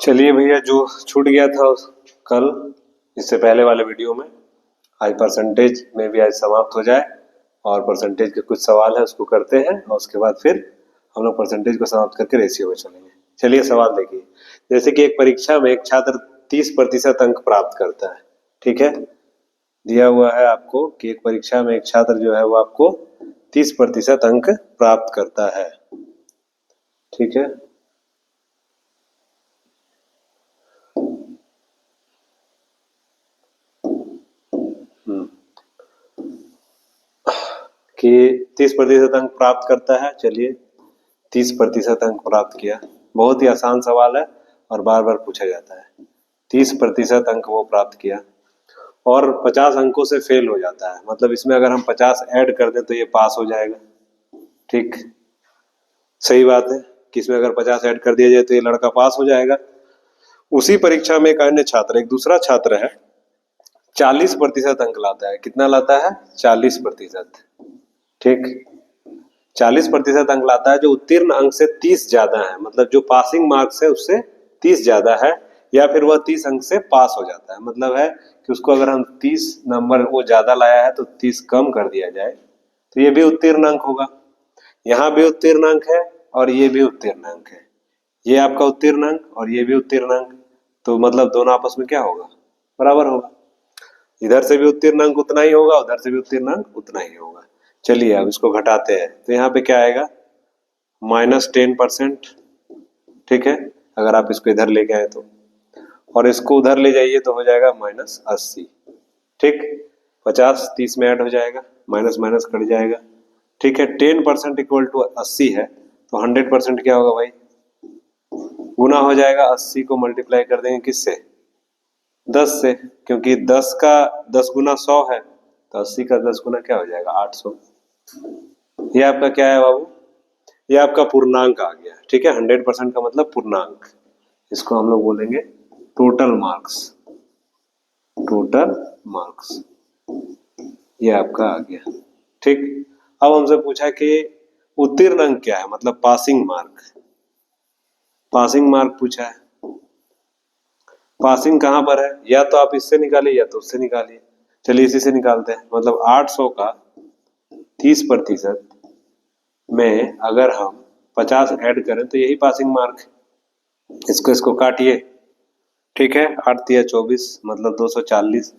चलिए भैया, जो छूट गया था कल इससे पहले वाले वीडियो में, आज परसेंटेज में भी आज समाप्त हो जाए और परसेंटेज के कुछ सवाल है उसको करते हैं और उसके बाद फिर हम लोग परसेंटेज को समाप्त करके रेशियो में चलेंगे। चलिए सवाल देखिए। जैसे कि एक परीक्षा में एक छात्र 30% अंक प्राप्त करता है, ठीक है। दिया हुआ है आपको कि एक परीक्षा में एक छात्र जो है वो आपको 30% अंक प्राप्त करता है, ठीक है। कि 30% अंक प्राप्त करता है। चलिए 30% अंक प्राप्त किया, बहुत ही आसान सवाल है और बार बार पूछा जाता है। 30% अंक वो प्राप्त किया और 50 अंकों से फेल हो जाता है, मतलब इसमें अगर हम 50 ऐड कर दें तो ये पास हो जाएगा, ठीक। सही बात है कि इसमें अगर 50 ऐड कर दिया जाए तो ये लड़का पास हो जाएगा। उसी परीक्षा में एक अन्य छात्र, एक दूसरा छात्र है, 40% अंक लाता है। कितना लाता है? 40%, ठीक। 40% अंक लाता है, जो उत्तीर्ण अंक से 30 ज्यादा है, मतलब जो पासिंग मार्क्स है उससे 30 ज्यादा है, या फिर वह 30 अंक से पास हो जाता है। मतलब है कि उसको अगर हम 30 नंबर वो ज्यादा लाया है तो 30 कम कर दिया जाए तो ये भी उत्तीर्ण अंक होगा। यहाँ भी उत्तीर्ण अंक है और ये भी उत्तीर्ण अंक है। ये आपका उत्तीर्ण अंक और ये भी उत्तीर्ण अंक, तो मतलब दोनों आपस में क्या होगा? बराबर होगा। इधर से भी उत्तीर्ण अंक उतना ही होगा, उधर से भी उत्तीर्ण अंक उतना ही होगा। चलिए अब इसको घटाते हैं तो यहाँ पे क्या आएगा? -10%, ठीक है। अगर आप इसको इधर लेके आए तो, और इसको उधर ले जाइए तो हो जाएगा -80, ठीक। 50 30 में ऐड हो जाएगा, माइनस माइनस कट जाएगा, ठीक है। 10% इक्वल टू 80 है तो 100% क्या होगा भाई? गुना हो जाएगा। 80 को मल्टीप्लाई कर देंगे किससे? 10 से, क्योंकि 10 का 10 गुना 100 है तो 80 का 10 गुना क्या हो जाएगा? 800। ये आपका क्या है बाबू? ये आपका पूर्णांक आ गया, ठीक है। 100% का मतलब पूर्णांक, इसको हम लोग बोलेंगे टोटल मार्क्स। टोटल मार्क्स ये आपका आ गया, ठीक। अब हमसे पूछा कि उत्तीर्ण अंक क्या है, मतलब पासिंग मार्क। पासिंग मार्क पूछा है। पासिंग कहां पर है? या तो आप इससे निकालिए या तो उससे निकालिए। चलिए इसी से निकालते हैं। मतलब 800 का 30% में अगर हम 50 ऐड करें तो यही पासिंग मार्क है। इसको काटिए, ठीक है। 8 तिया 24 मतलब 240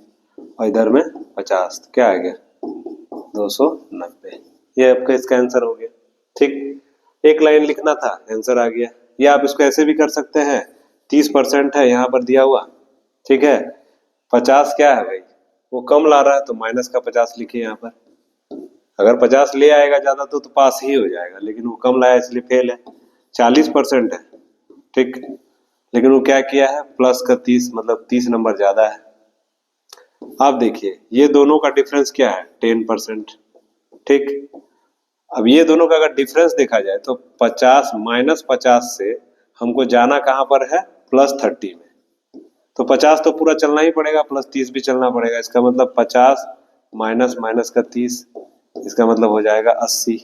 और इधर में 50 तो क्या आ गया? 290। ये आपका इसका आंसर हो गया, ठीक। एक लाइन लिखना था, आंसर आ गया। या आप इसको ऐसे भी कर सकते हैं, 30% है यहाँ पर दिया हुआ, ठीक है। 50 क्या है भाई? वो कम ला रहा है तो माइनस का 50 लिखिए यहाँ पर। अगर 50 ले आएगा ज्यादा तो पास ही हो जाएगा, लेकिन वो कम लाया इसलिए फेल है। 40% है, ठीक। लेकिन वो क्या किया है? प्लस का 30, मतलब 30 नंबर ज्यादा है। आप देखिए ये दोनों का डिफरेंस क्या है? 10%, ठीक। अब ये दोनों का अगर डिफरेंस देखा जाए तो 50 -50 से हमको जाना कहां पर है? +30 में। तो 50 तो पूरा चलना ही पड़ेगा, +30 भी चलना पड़ेगा। इसका मतलब 50 माइनस माइनस का 30, इसका मतलब हो जाएगा 80,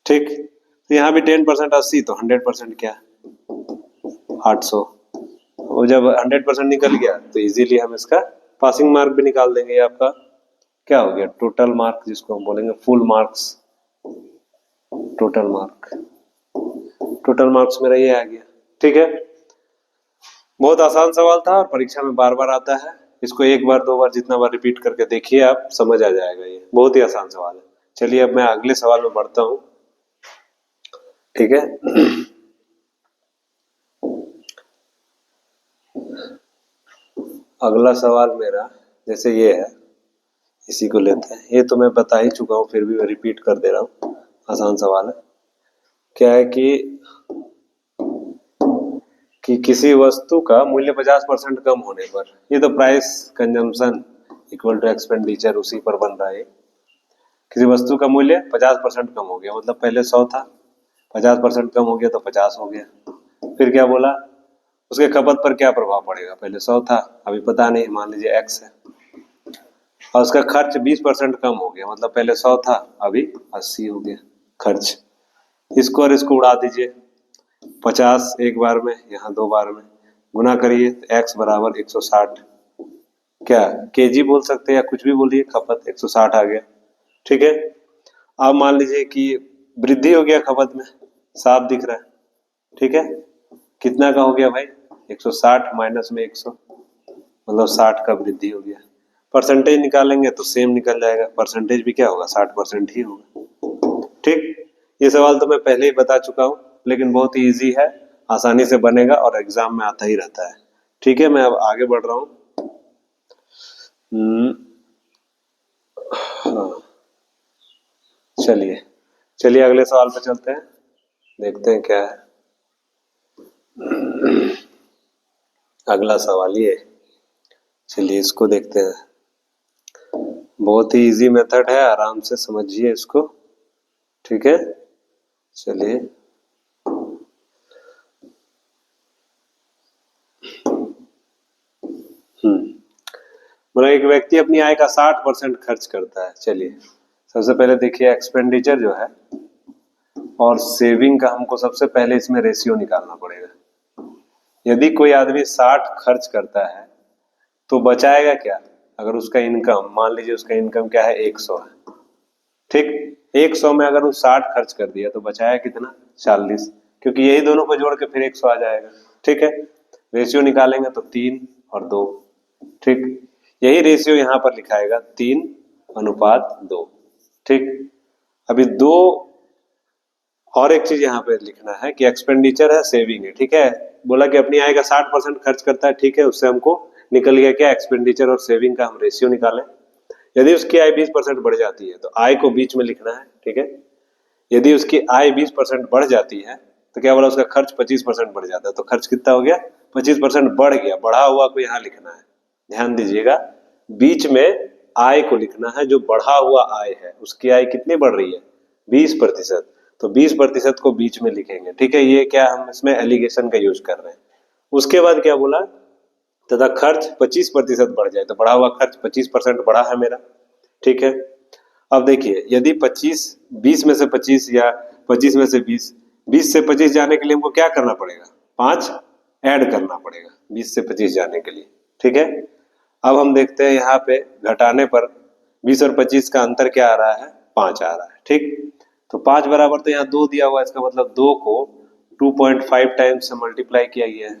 ठीक। तो यहाँ भी 10% 80 तो 100% क्या? 800। और जब 100% निकल गया तो इजीली हम इसका पासिंग मार्क भी निकाल देंगे। ये आपका क्या हो गया? टोटल मार्क, जिसको हम बोलेंगे full marks. Total mark, total marks मेरा ये आ गया, ठीक है। बहुत आसान सवाल था और परीक्षा में बार बार आता है। इसको एक बार दो बार जितना बार रिपीट करके देखिए, आप समझ आ जाएगा। ये बहुत ही आसान सवाल है। चलिए अब मैं अगले सवाल में बढ़ता हूं, ठीक है। अगला सवाल मेरा जैसे ये है, इसी को लेते हैं। ये तो मैं बता ही चुका हूं, फिर भी मैं रिपीट कर दे रहा हूं। आसान सवाल है। क्या है कि किसी वस्तु का मूल्य 50% कम होने पर, ये तो price consumption equal to expenditure उसी पर बन रहा है। किसी वस्तु का मूल्य 50% कम हो गया, मतलब पहले 100 था, 50% कम हो गया तो 50 हो गया। फिर क्या बोला? उसके खपत पर क्या प्रभाव पड़ेगा? पहले 100 था, अभी पता नहीं, मान लीजिए x है। और उसका खर्च 20% कम हो गया, मतलब पहले 100 था, अभी 80 हो गया खर्च। इसको और इसको उड़ा दीजिए, 50 एक बार में, यहाँ 2 बार में, गुना करिए तो x बराबर 160, क्या केजी बोल सकते हैं या कुछ भी बोलिए, खपत 160 आ गया। ठीक है, अब मान लीजिए कि वृद्धि हो गया खपत में, साफ दिख रहा है। ठीक है, कितना का हो गया भाई, 160 माइनस में 100, मतलब 60 का वृद्धि हो गया। परसेंटेज निकालेंगे तो सेम निकल जाएगा, परसेंटेज भी क्या होगा, 60% ही होगा। ठीक, ये सवाल तो मैं पहले ही बता चुका हूँ, लेकिन बहुत ही ईजी है, आसानी से बनेगा और एग्जाम में आता ही रहता है। ठीक है, मैं अब आगे बढ़ रहा हूँ। हाँ, चलिए चलिए अगले सवाल पे चलते हैं, देखते हैं क्या है। अगला सवाल ये, चलिए इसको देखते हैं। बहुत ही इजी मेथड है, आराम से समझिए इसको। ठीक है, चलिए मतलब एक व्यक्ति अपनी आय का 60% खर्च करता है। चलिए सबसे पहले देखिए एक्सपेंडिचर जो है और सेविंग का हमको सबसे पहले इसमें रेशियो निकालना पड़ेगा। यदि कोई आदमी 60 खर्च करता है तो बचाएगा क्या, अगर उसका इनकम, मान लीजिए उसका इनकम क्या है 100 है। ठीक, 100 में अगर वो 60 खर्च कर दिया तो बचाया कितना, 40, क्योंकि यही दोनों को जोड़ के फिर 100 आ जाएगा। ठीक है, रेशियो निकालेंगे तो 3 और 2। ठीक, यही रेशियो यहाँ पर लिखाएगा 3:2। ठीक, अभी दो और एक चीज यहाँ पे लिखना है कि एक्सपेंडिचर है, सेविंग है। ठीक है, बोला कि अपनी आय का 60% खर्च करता है। ठीक है, उससे हमको निकल गया क्या, एक्सपेंडिचर और सेविंग का हम रेशियो निकालें। यदि उसकी आय 20% बढ़ जाती है तो आय को बीच में लिखना है। ठीक है, यदि उसकी आय 20% बढ़ जाती है तो क्या बोला, उसका खर्च 25% बढ़ जाता है, तो खर्च कितना हो गया, 25% बढ़ गया। बढ़ा हुआ को यहाँ लिखना है, ध्यान दीजिएगा, बीच में आय को लिखना है, जो बढ़ा हुआ आय है उसकी आय कितनी बढ़ रही है, 20%, तो 20% को बीच में लिखेंगे। ठीक है, ये क्या हम इसमें एलिगेशन का यूज कर रहे हैं। उसके बाद क्या बोला, तथा खर्च 25% बढ़ जाए, तो बढ़ा हुआ खर्च 25% बढ़ा है मेरा। ठीक है, अब देखिए यदि 25, 20 में से 25 या 25 में से 20, 20 से 25 जाने के लिए हमको क्या करना पड़ेगा, 5 ऐड करना पड़ेगा 20 से 25 जाने के लिए। ठीक है, अब हम देखते हैं यहाँ पे घटाने पर 20 और 25 का अंतर क्या आ रहा है, 5 आ रहा है। ठीक, तो 5 बराबर, तो यहाँ 2 दिया हुआ है, इसका मतलब 2 को 2.5 टाइम्स से मल्टीप्लाई किया गया है।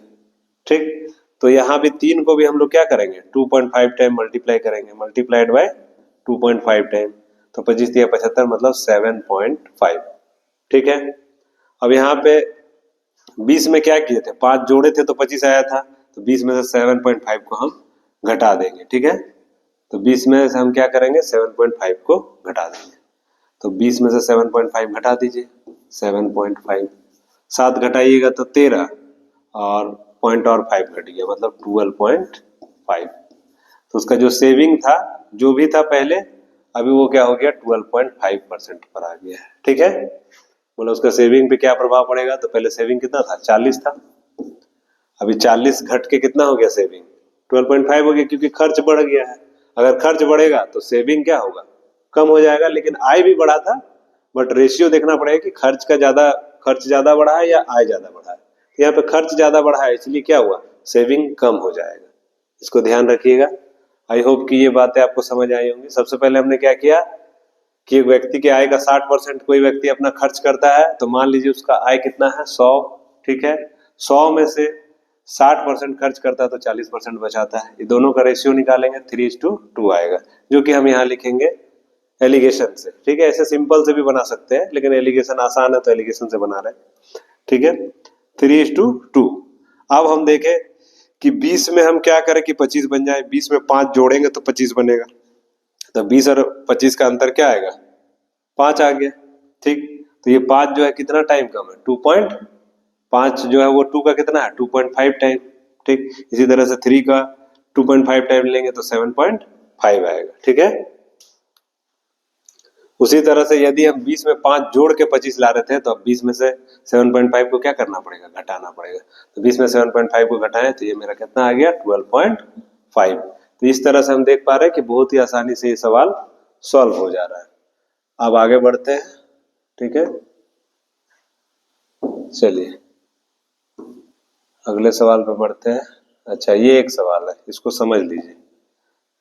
ठीक, तो यहाँ भी 3 को भी हम लोग क्या करेंगे, 2.5 टाइम मल्टीप्लाई करेंगे, मल्टीप्लाइड बाय 2.5 टाइम, तो 25 दिया 75, मतलब 7.5। ठीक है, अब यहाँ पे 20 में क्या किए थे, 5 जोड़े थे तो 25 आया था, तो 20 में से 7.5 को हम घटा देंगे। ठीक है, तो 20 में से हम क्या करेंगे, 7.5 को घटा देंगे, तो 20 में से 7.5 घटा दीजिए, 7.5, 7 घटाइएगा तो 13, और पॉइंट और 5 घट गया, मतलब 12.5। तो उसका जो सेविंग था, जो भी था पहले, अभी वो क्या हो गया, 12.5% पर आ गया है। ठीक है, बोला उसका सेविंग पे क्या प्रभाव पड़ेगा, तो पहले सेविंग कितना था, 40 था, अभी 40 घट के कितना हो गया, सेविंग 12.5 हो गया, क्योंकि खर्च बढ़ गया है। अगर खर्च बढ़ेगा तो सेविंग क्या होगा, कम हो जाएगा, लेकिन आय भी बढ़ा था, बट रेशियो देखना पड़ेगा कि खर्च ज्यादा बढ़ा है या आय ज्यादा बढ़ा है। यहाँ पे खर्च ज्यादा बढ़ा है, इसलिए क्या हुआ, सेविंग कम हो जाएगा, इसको ध्यान रखिएगा। आई होप कि ये बातें आपको समझ आई होंगी। सबसे पहले हमने क्या किया कि एक व्यक्ति के आय का 60% कोई व्यक्ति अपना खर्च करता है, तो मान लीजिए उसका आय कितना है, 100। ठीक है, 100 में से 60% खर्च करता है तो 40% बचाता है। ये दोनों का रेशियो निकालेंगे, 3:2 आएगा, जो कि हम यहाँ लिखेंगे एलिगेशन से। ठीक है, ऐसे सिंपल से भी बना सकते हैं, लेकिन एलिगेशन आसान है तो एलिगेशन से बना रहे हैं। ठीक है, 3:2। अब हम देखें कि 20 में हम क्या करें कि 25 बन जाए, 20 में 5 जोड़ेंगे तो 25 बनेगा, तो 20 और 25 का अंतर क्या आएगा, 5 आ गया। ठीक, तो ये 5 जो है कितना टाइम कम है, 2.5 जो है वो 2 का कितना है, 2.5 टाइम। ठीक, इसी तरह से 3 का 2.5 टाइम लेंगे तो 7.5 आएगा। ठीक है, उसी तरह से यदि हम 20 में 5 जोड़ के 25 ला रहे थे, तो अब 20 में से 7.5 को क्या करना पड़ेगा, घटाना पड़ेगा, तो 20 में 7.5 को घटाएं तो ये मेरा कितना आ गया, 12.5। तो इस तरह से हम देख पा रहे हैं कि बहुत ही आसानी से ये सवाल सॉल्व हो जा रहा है। अब आगे बढ़ते हैं। ठीक है, चलिए अगले सवाल पे बढ़ते हैं। अच्छा, ये एक सवाल है, इसको समझ लीजिए।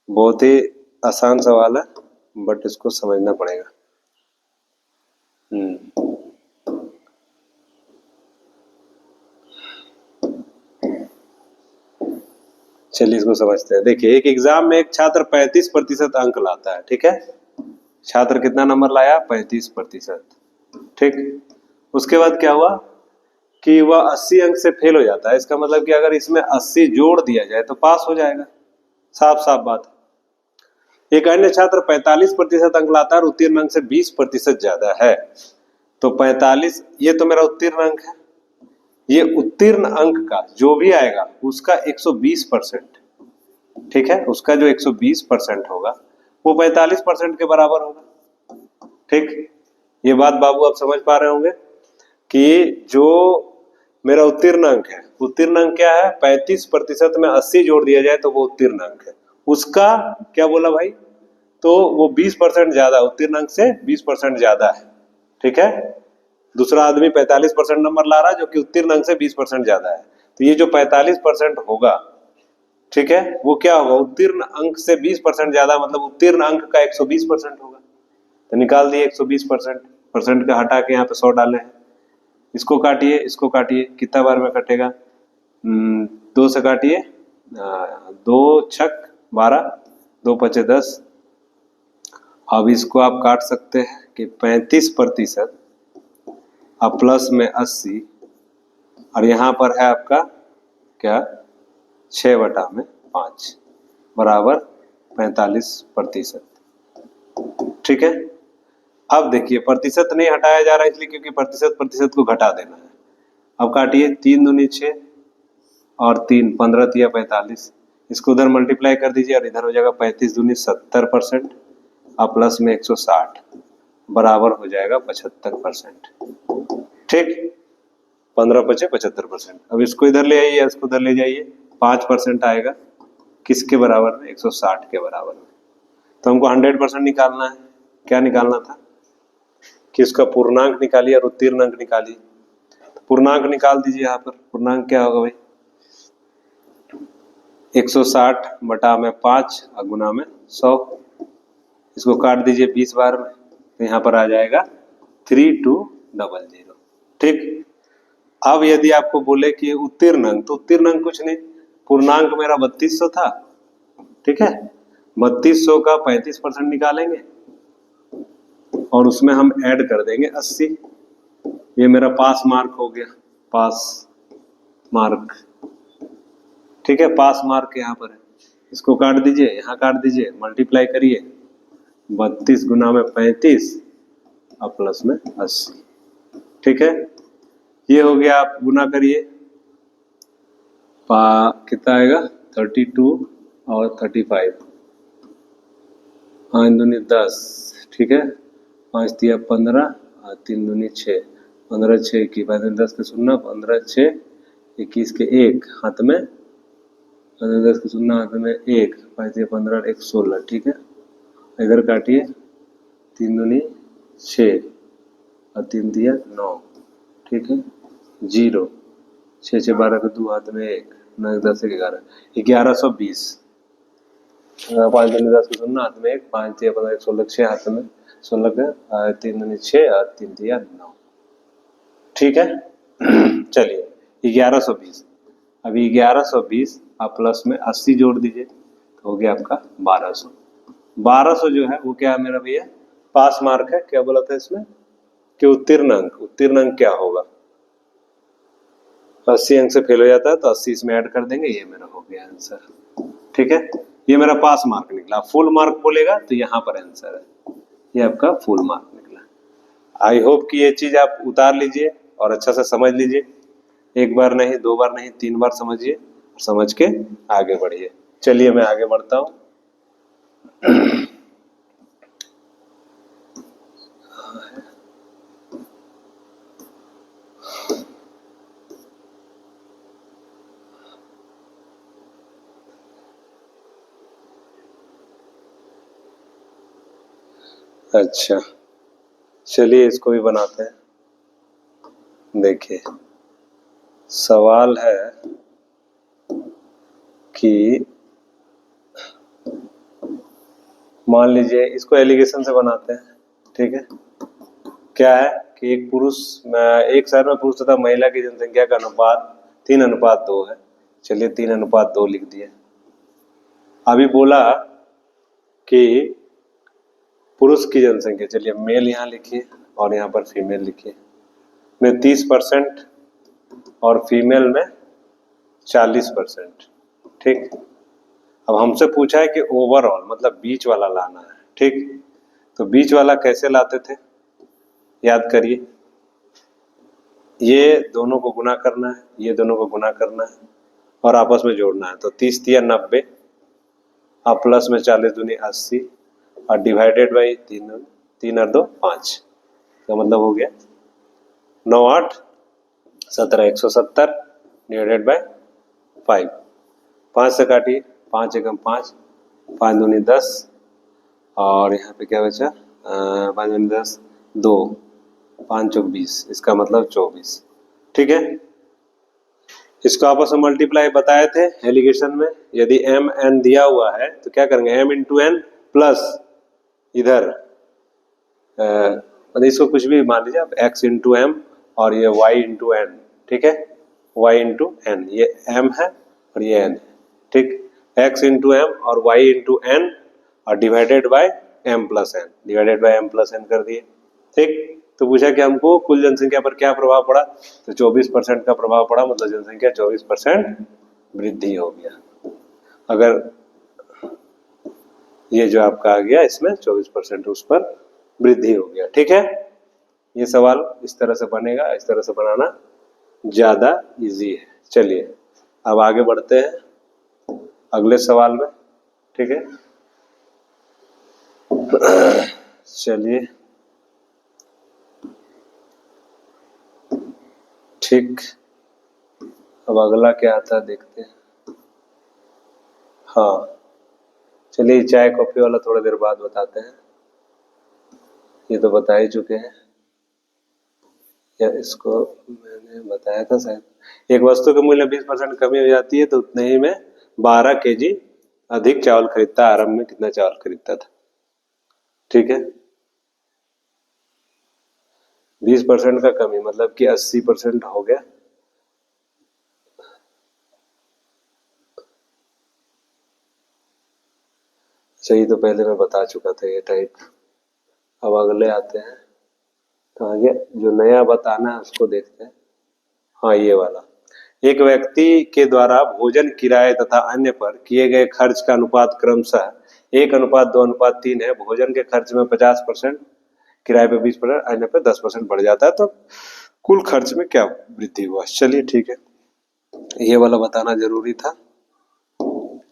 बहुत ही आसान सवाल है, बट इसको समझना पड़ेगा। चलिए इसको समझते हैं। देखिए, एक एग्जाम में एक छात्र 35% अंक लाता है, ठीक है। छात्र कितना नंबर लाया? 35%। ठीक। उसके बाद क्या हुआ कि वह 80 अंक से फेल हो जाता है। इसका मतलब कि अगर इसमें 80 जोड़ दिया जाए तो पास हो जाएगा। साफ साफ बात है। एक अन्य छात्र 45% अंक लाता है और उत्तीर्ण अंक से 20% ज्यादा है। तो 45, ये तो मेरा उत्तीर्ण अंक है। ये उत्तीर्ण अंक का जो भी आएगा उसका 120%, ठीक है, उसका जो 120% होगा वो 45% के बराबर होगा। ठीक। ये बात बाबू आप समझ पा रहे होंगे कि जो मेरा उत्तीर्ण अंक है, उत्तीर्ण अंक क्या है? 35% में 80 जोड़ दिया जाए तो वो उत्तीर्ण अंक है। उसका क्या बोला भाई? तो वो 20% ज्यादा, उत्तीर्ण अंक से 20% ज्यादा है। ठीक है। दूसरा आदमी 45% नंबर ला रहा है जो कि उत्तीर्ण अंक से 20% ज्यादा है। तो ये जो 45% होगा, ठीक है, वो क्या होगा? उत्तीर्ण अंक से 20% ज्यादा, मतलब उत्तीर्ण अंक का 120% होगा। तो निकाल दिए 120%। परसेंट का हटा के यहाँ पे 100 डाले हैं। इसको काटिए, इसको काटिए, कितना बार में कटेगा? 2 से काटिए, 2 छक 12, 2 पचे 10। अब इसको आप काट सकते हैं कि 35% अब प्लस में 80, और यहाँ पर है आपका क्या? 6/5 बराबर 45%। ठीक है। अब देखिए, प्रतिशत नहीं हटाया जा रहा इसलिए क्योंकि प्रतिशत प्रतिशत को घटा देना है। अब काटिए, 3 दूनी 6 और 3 15 तिया 45। इसको उधर मल्टीप्लाई कर दीजिए और इधर हो जाएगा 35 दूनी 70%, और प्लस में 160 बराबर हो जाएगा 75%। ठीक। 15 पचे 75%। अब इसको इधर ले आइए, इसको उधर ले जाइए, 5% आएगा। किसके बराबर में? 160 के बराबर में। तो हमको 100% निकालना है। क्या निकालना था कि उसका पूर्णांक निकालिए और उत्तीर्ण अंक निकालिए। तो पूर्णांक निकाल दीजिए। यहाँ पर पूर्णांक क्या होगा भाई? 160 बटा में 5 और गुना में 100। इसको काट दीजिए 20 बार में, तो यहाँ पर आ जाएगा 3200। ठीक। अब यदि आपको बोले कि उत्तीर्ण अंक, तो उत्तीर्ण अंक कुछ नहीं, पूर्णांक मेरा 3200 था, ठीक है। 3200 का 35% निकालेंगे और उसमें हम ऐड कर देंगे 80। ये मेरा पास मार्क हो गया, पास मार्क। ठीक है, पास मार्क यहाँ पर है। इसको काट दीजिए, यहाँ काट दीजिए, मल्टीप्लाई करिए, 32 गुना में 35 और प्लस में 80। ठीक है, ये हो गया। आप गुना करिए, कितना आएगा? 32 और 35, 5 दूनी 10, ठीक है, 5 तिया 15 और 3 दूनी 6, 15 6 की 5 10 के 0, 15 6 21 के 1 हाथ में, 15 10 के 0 हाथ में 1, 5 तिया 15 1 16। ठीक है, इधर काटिए, 3 दूनी 6 और 3 दिया 9, ठीक है, 0, 6 6 12 के 2 हाथ में 1, 9 10 11, 1120। 5 दूनी 10 के 0 हाथ में 1, 5 तिया 15 16 6 हाथ में 16 के 3 दूनी 6 और 3 दिया 9। ठीक है। चलिए 1120। अभी 1120 आप प्लस में 80 जोड़ दीजिए तो हो गया आपका 1200। 1200 जो है वो क्या है मेरा भैया? पास मार्क है। क्या बोला था इसमें कि उत्तीर्ण अंक, उत्तीर्ण अंक क्या होगा? 80 अंक से फेल हो जाता है तो 80 इसमें ऐड कर देंगे, ये मेरा हो गया आंसर। ठीक है, ये मेरा पास मार्क निकला। फुल मार्क बोलेगा तो यहाँ पर आंसर है, ये आपका फुल मार्क निकला। आई होप कि ये चीज आप उतार लीजिए और अच्छा से समझ लीजिए। एक बार नहीं, 2 बार नहीं, 3 बार समझिए, समझ के आगे बढ़िए। चलिए मैं आगे बढ़ता हूँ। अच्छा, चलिए इसको भी बनाते हैं। देखिए, सवाल है कि मान लीजिए, इसको एलिगेशन से बनाते हैं, ठीक है। क्या है कि एक शहर में पुरुष तथा महिला की जनसंख्या का अनुपात 3:2 है। चलिए 3:2 लिख दिए। अभी बोला कि पुरुष की जनसंख्या, चलिए मेल यहाँ लिखिए और यहाँ पर फीमेल लिखिए, में 30% और फीमेल में 40%, ठीक। अब हमसे पूछा है कि ओवरऑल मतलब बीच वाला लाना है, ठीक। तो बीच वाला कैसे लाते थे, याद करिए। ये दोनों को गुना करना है, ये दोनों को गुना करना है और आपस में जोड़ना है। तो 30 तिया 90 और प्लस में 40 दूनी 80 और डिवाइडेड बाई 3 और 2 5 का मतलब हो गया 9 8 17 170 डिवाइडेड बाई 5। 5 से काटिए, 5 एकम 5, 5 दूनी 10 और यहाँ पे क्या बचा, 5 दूनी 10 2, 5 चौक 20, इसका मतलब 24, ठीक है। इसको आपस में मल्टीप्लाई बताए थे एलिगेशन में। यदि m n दिया हुआ है तो क्या करेंगे, m इंटू एन प्लस इधर मतलब इसको कुछ भी मान लीजिए आप, x इंटू एम और ये y इंटू एन, ठीक है। y इंटू एन, ये m है और ये n है, ठीक। x इंटू एम और y इंटू एन और divided by m plus N, divided by m plus N कर दिए, ठीक। तो पूछा कि हमको कुल जनसंख्या पर क्या प्रभाव पड़ा, तो 24% का प्रभाव पड़ा, मतलब जनसंख्या 24% वृद्धि हो गया। अगर ये जो आपका आ गया इसमें 24% उस पर वृद्धि हो गया, ठीक है। ये सवाल इस तरह से बनेगा, इस तरह से बनाना ज्यादा इजी है। चलिए अब आगे बढ़ते हैं अगले सवाल में, ठीक है। चलिए ठीक, अब अगला क्या आता है देखते हैं। हाँ चलिए, चाय कॉफी वाला थोड़ी देर बाद बताते हैं, ये तो बता ही चुके हैं, या इसको मैंने बताया था शायद। एक वस्तु के मूल्य 20% कमी हो जाती है तो उतने ही में 12 kg अधिक चावल खरीदता, आरंभ में कितना चावल खरीदता था, ठीक है। 20% का कमी मतलब कि 80% हो गया। सही, तो पहले मैं बता चुका था ये टाइप। अब अगले आते हैं, तो आगे जो नया बताना है उसको देखते हैं। हाँ ये वाला, एक व्यक्ति के द्वारा भोजन, किराए तथा अन्य पर किए गए खर्च का अनुपात क्रमशः 1:2:3 है। भोजन के खर्च में 50%, किराए पे 20%, अन्य पे 10% बढ़ जाता है, तो कुल खर्च में क्या वृद्धि हुआ। चलिए ठीक है, ये वाला बताना जरूरी था।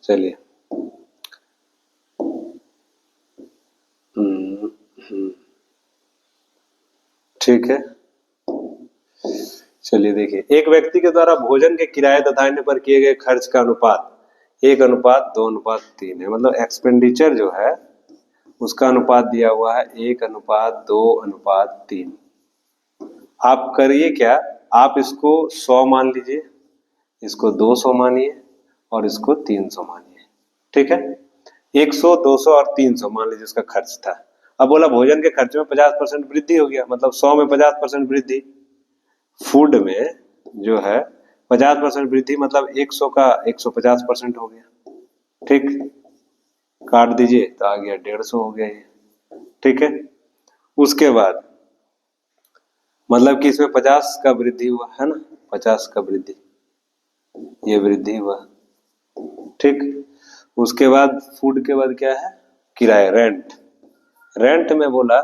चलिए ठीक है। चलिए देखिए, एक व्यक्ति के द्वारा भोजन के किराए तथा अन्य पर किए गए खर्च का अनुपात 1:2:3 है। मतलब एक्सपेंडिचर जो है उसका अनुपात दिया हुआ है 1:2:3। आप करिए क्या, आप इसको 100 मान लीजिए, इसको 200 मानिए और इसको 300 मानिए, ठीक है। 100 200 और 300 मान लीजिए इसका खर्च था। अब बोला भोजन के खर्च में 50% वृद्धि हो गया, मतलब 100 में 50% वृद्धि। फूड में जो है 50% वृद्धि, मतलब 100 का 150% हो गया, ठीक। काट दीजिए तो आ गया 150 हो गया ये, ठीक है। उसके बाद मतलब कि इसमें 50 का वृद्धि हुआ है ना, 50 का वृद्धि, ये वृद्धि हुआ, ठीक। उसके बाद फूड के बाद क्या है, किराया, रेंट। रेंट में बोला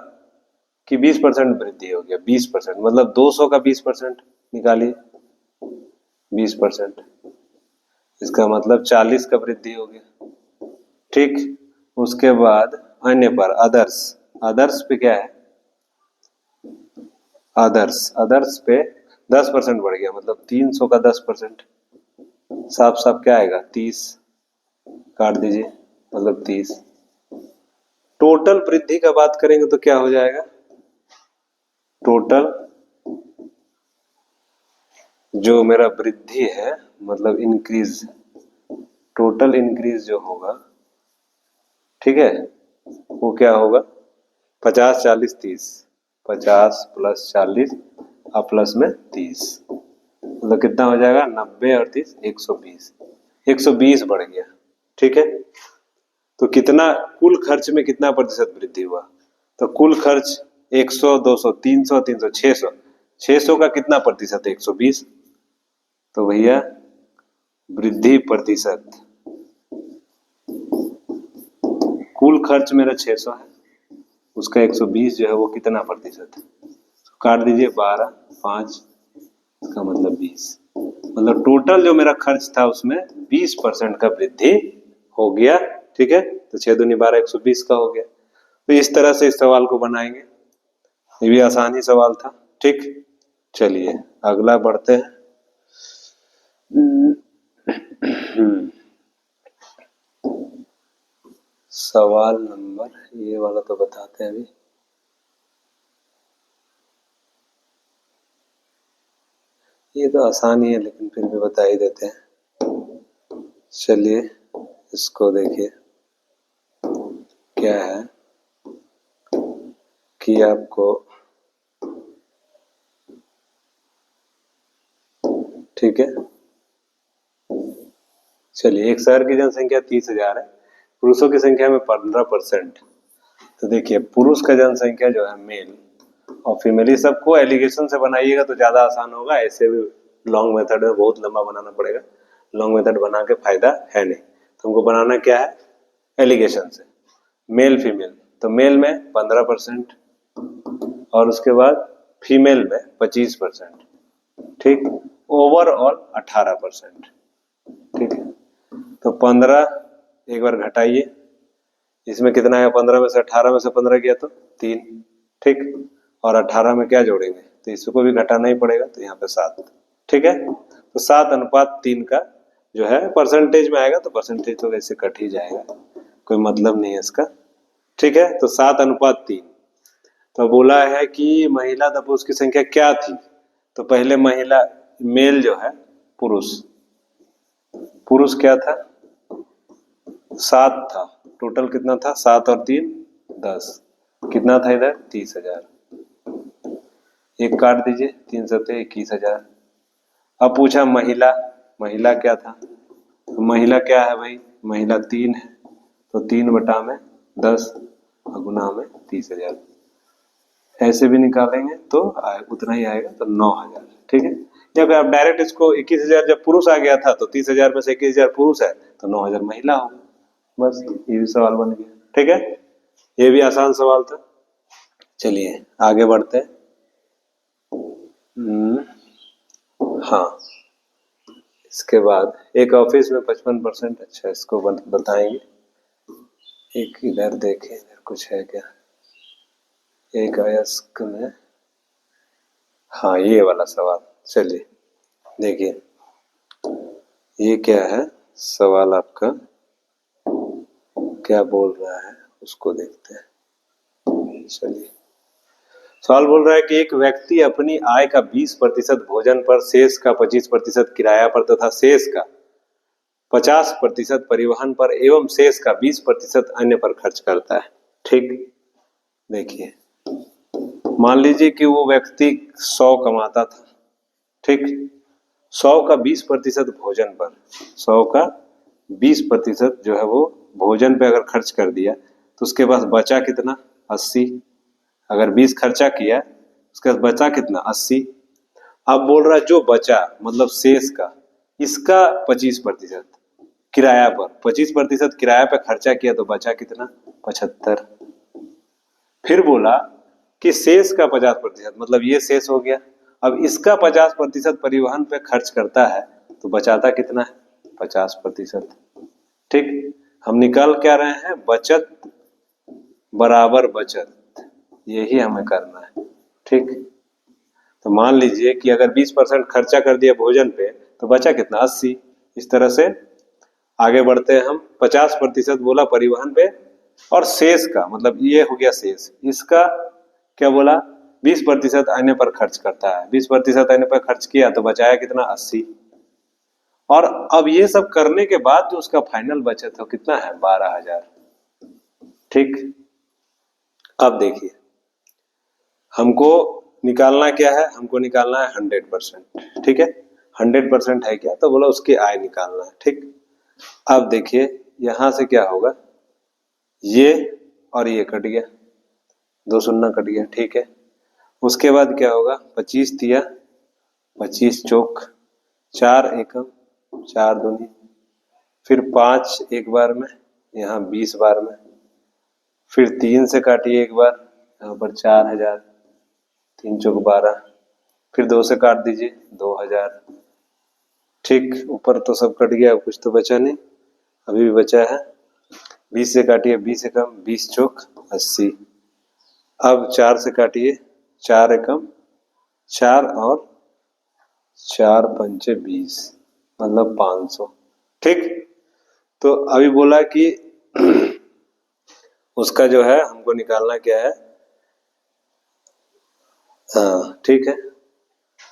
कि 20% वृद्धि हो गया, 20% मतलब 200 का 20% निकालिए, 20%, इसका मतलब 40 का वृद्धि हो गया, ठीक। उसके बाद अन्य पर, अदर्स, अदर्स पे क्या है, अदर्स पे 10% बढ़ गया, मतलब 300 का 10%, साफ साफ क्या आएगा 30, काट दीजिए मतलब 30। टोटल वृद्धि का बात करेंगे तो क्या हो जाएगा, टोटल जो मेरा वृद्धि है मतलब इंक्रीज, टोटल इंक्रीज जो होगा, ठीक है, वो क्या होगा 50 40 30, 50 + 40 और प्लस में 30, मतलब कितना हो जाएगा 90 और 30 120, 120 बढ़ गया। ठीक है, तो कितना कुल खर्च में कितना प्रतिशत वृद्धि हुआ, तो कुल खर्च 100 200 300 300 600, 600 का कितना प्रतिशत है 120, तो भैया वृद्धि प्रतिशत, कुल खर्च मेरा 600 है, उसका 120 जो है वो कितना प्रतिशत है, तो काट दीजिए 12 5, इसका मतलब 20, मतलब टोटल जो मेरा खर्च था उसमें 20% का वृद्धि हो गया। ठीक है, तो 6 दूनी 12 120 का हो गया। तो इस तरह से इस सवाल को बनाएंगे, ये भी आसान ही सवाल था। ठीक, चलिए अगला बढ़ते हैं। सवाल नंबर, ये वाला तो बताते हैं अभी, ये तो आसान ही है लेकिन फिर भी बता ही देते हैं। चलिए इसको देखिए, क्या है कि आपको, ठीक है, चलिए एक शहर की जनसंख्या 30,000 है, पुरुषों की संख्या में 15%। तो देखिए पुरुष का जनसंख्या जो है मेल और फीमेल, ये सबको एलिगेशन से बनाइएगा तो ज्यादा आसान होगा, ऐसे भी लॉन्ग मेथड में बहुत लंबा बनाना पड़ेगा, लॉन्ग मेथड बना के फायदा है नहीं, तो हमको बनाना क्या है एलिगेशन से, मेल फीमेल, तो मेल में 15% और उसके बाद फीमेल में 25%, ठीक, ओवरऑल 18%। ठीक है, तो 15 एक बार घटाइए, इसमें कितना है 15 में से 18 में से 15 गया तो 3, ठीक, और 18 में क्या जोड़ेंगे तो इसको भी घटाना ही पड़ेगा, तो यहाँ पे 7। ठीक है, तो 7:3 का जो है परसेंटेज में आएगा, तो परसेंटेज तो वैसे कट ही जाएगा, कोई मतलब नहीं है इसका। ठीक है, तो 7:3। तो बोला है कि महिला दबोच की संख्या क्या थी, तो पहले महिला मेल जो है पुरुष, पुरुष क्या था 7 था, टोटल कितना था 7 और 3 10, कितना था इधर 30,000, एक काट दीजिए 3 7 21,000। अब पूछा महिला, महिला क्या था, तो महिला क्या है भाई, महिला 3 है, तो 3/10 और गुना में 30,000, ऐसे भी निकालेंगे तो उतना ही आएगा, तो 9,000। ठीक है, जब आप डायरेक्ट इसको 21,000 जब पुरुष आ गया था तो 30,000 में से 21,000 पुरुष है तो 9,000 महिला होगा, बस ये भी सवाल बन गया। ठीक है, ये भी आसान सवाल था। चलिए आगे बढ़ते हैं। हाँ, इसके बाद एक ऑफिस में 55%, अच्छा इसको बताएंगे, एक इधर देखें इधर कुछ है क्या, एक अयस्क में, हाँ ये वाला सवाल, चलिए देखिए ये क्या है सवाल आपका, क्या बोल रहा है उसको देखते हैं। चलिए सवाल बोल रहा है कि एक व्यक्ति अपनी आय का 20% भोजन पर, शेष का 25% किराया पर तथा शेष का 50% परिवहन पर एवं शेष का 20% अन्य पर खर्च करता है। ठीक, देखिए मान लीजिए कि वो व्यक्ति 100 कमाता था, ठीक, 100 का 20% भोजन पर, 100 का 20% जो है वो भोजन पे अगर खर्च कर दिया तो उसके पास बचा कितना 80, अगर 20 खर्चा किया उसके पास बचा कितना 80। अब बोल रहा है जो बचा मतलब शेष का, इसका 25% किराया पर, 25% किराया पे खर्चा किया तो बचा कितना 75। फिर बोला कि शेष का 50% मतलब ये शेष हो गया, अब इसका 50% परिवहन पे खर्च करता है तो बचाता कितना है 50%। ठीक, हम निकाल क्या रहे हैं बचत बराबर बचत, यही हमें करना है। ठीक, तो मान लीजिए कि अगर 20% खर्चा कर दिया भोजन पे तो बचा कितना 80। इस तरह से आगे बढ़ते हैं हम, 50% बोला परिवहन पे और शेष का मतलब ये हो गया शेष, इसका क्या बोला 20% आने पर खर्च करता है, 20% आने पर खर्च किया तो बचाया कितना, 80। और अब ये सब करने के बाद जो उसका फाइनल बचत है कितना है, 12,000। ठीक, अब देखिए हमको निकालना क्या है, हमको निकालना है 100%। ठीक है, 100% है क्या, तो बोला उसकी आय निकालना है। ठीक, अब देखिए यहां से क्या होगा, ये और ये कट गया, 2 शून्य कट गया। ठीक है, उसके बाद क्या होगा, 25 दिया, 25 चौक 4 एकम 4 दूनी, फिर 5 एक बार में, यहाँ 20 बार में, फिर 3 से काटिए एक बार, यहाँ पर 4,000, 3 चौक 12, फिर 2 से काट दीजिए 2,000। ठीक, ऊपर तो सब कट गया, कुछ तो बचा नहीं, अभी भी बचा है। 20 से काटिए 20 एकम, 20 चौक 80। अब 4 से काटिए 4 एकम 4 और 4 पंचे 20, मतलब 500। ठीक, तो अभी बोला कि उसका जो है हमको निकालना क्या है, हाँ ठीक है,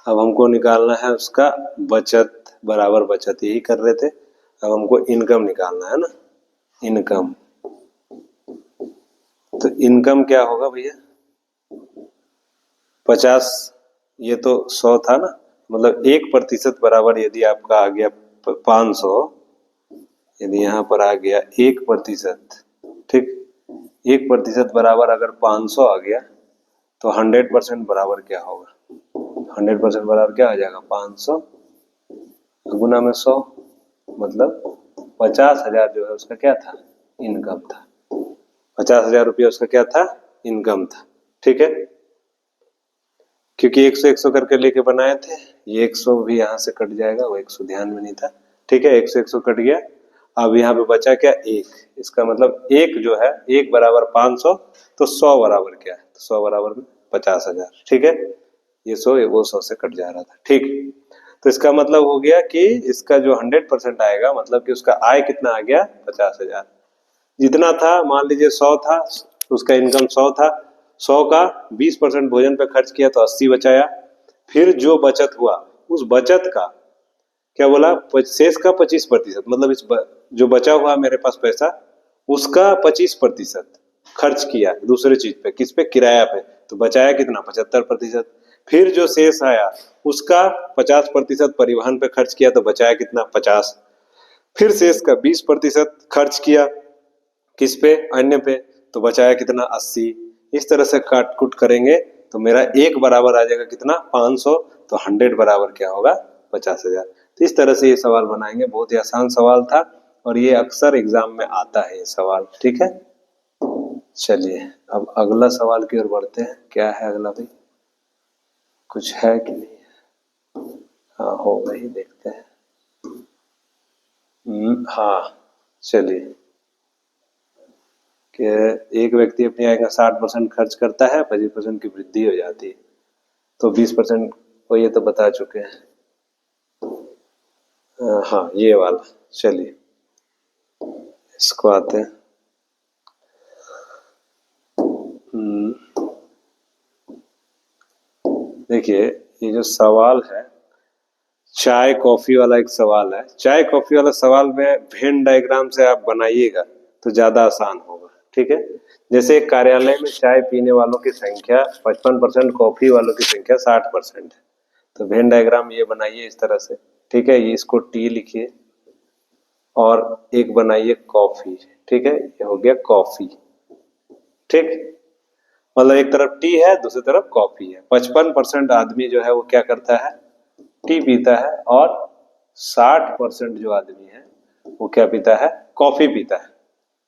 अब हमको निकालना है उसका बचत, बराबर बचत यही कर रहे थे। अब हमको इनकम निकालना है ना, इनकम। तो इनकम क्या होगा भैया, 50, ये तो 100 था ना, मतलब 1% बराबर यदि आपका आ गया 500, यदि यहाँ पर आ गया 1%, ठीक, 1% बराबर अगर 500 आ गया तो 100% बराबर क्या होगा, 100% बराबर क्या आ जाएगा, 500 गुना में 100, मतलब 50,000 जो है उसका क्या था, इनकम था। 50,000 रुपया उसका क्या था, इनकम था। ठीक है, क्योंकि 100 100 करके लेके बनाए थे, ये 100 भी यहाँ से कट जाएगा, वो 100 ध्यान में नहीं था। ठीक है, 100 100 कट गया, अब यहाँ पे बचा क्या, 1। इसका मतलब 1 जो है, 1 बराबर 500, तो 100 बराबर क्या है, तो 100 बराबर 50,000। ठीक है, ये 100 वो 100 से कट जा रहा था। ठीक, तो इसका मतलब हो गया कि इसका जो 100% आएगा, मतलब कि उसका आय कितना आ गया, 50,000। जितना था, मान लीजिए 100 था, उसका इनकम 100 था, 100 का 20% भोजन पे खर्च किया तो 80 बचाया। फिर जो बचत हुआ, उस बचत का क्या बोला, शेष का 25%, मतलब जो बचा हुआ मेरे पास पैसा, उसका 25% खर्च किया दूसरे चीज पे, किस पे, किराया पे, तो बचाया कितना, 75%। फिर जो शेष आया उसका 50% परिवहन पे खर्च किया तो बचाया कितना, 50। फिर शेष का 20% खर्च किया किस पे, अन्य पे, तो बचाया कितना, 80। इस तरह से काट कुट करेंगे तो मेरा 1 बराबर आ जाएगा कितना, 500, तो 100 बराबर क्या होगा, 50,000। तो इस तरह से ये सवाल बनाएंगे, बहुत ही आसान सवाल था और ये अक्सर एग्जाम में आता है ये सवाल। ठीक है, चलिए अब अगला सवाल की ओर बढ़ते हैं। क्या है अगला भाई, कुछ है कि नहीं, हाँ होगा ही, देखते हैं। हाँ चलिए, कि एक व्यक्ति अपनी आय का 60% खर्च करता है, 25% की वृद्धि हो जाती है, तो 20% को ये तो बता चुके हैं। हाँ ये वाला, चलिए इसको आते हैं। देखिए ये जो सवाल है, चाय कॉफी वाला एक सवाल है। चाय कॉफी वाला सवाल में वेन डायग्राम से आप बनाइएगा तो ज्यादा आसान होगा। ठीक है, जैसे एक कार्यालय में चाय पीने वालों की संख्या 55%, कॉफी वालों की संख्या 60% है, तो वेन डायग्राम ये बनाइए इस तरह से। ठीक है, ये इसको टी लिखिए और एक बनाइए कॉफी। ठीक है, ये हो गया कॉफी। ठीक, मतलब एक तरफ टी है, दूसरी तरफ कॉफी है। 55% आदमी जो है वो क्या करता है, टी पीता है, और 60% जो आदमी है वो क्या पीता है, कॉफी पीता है।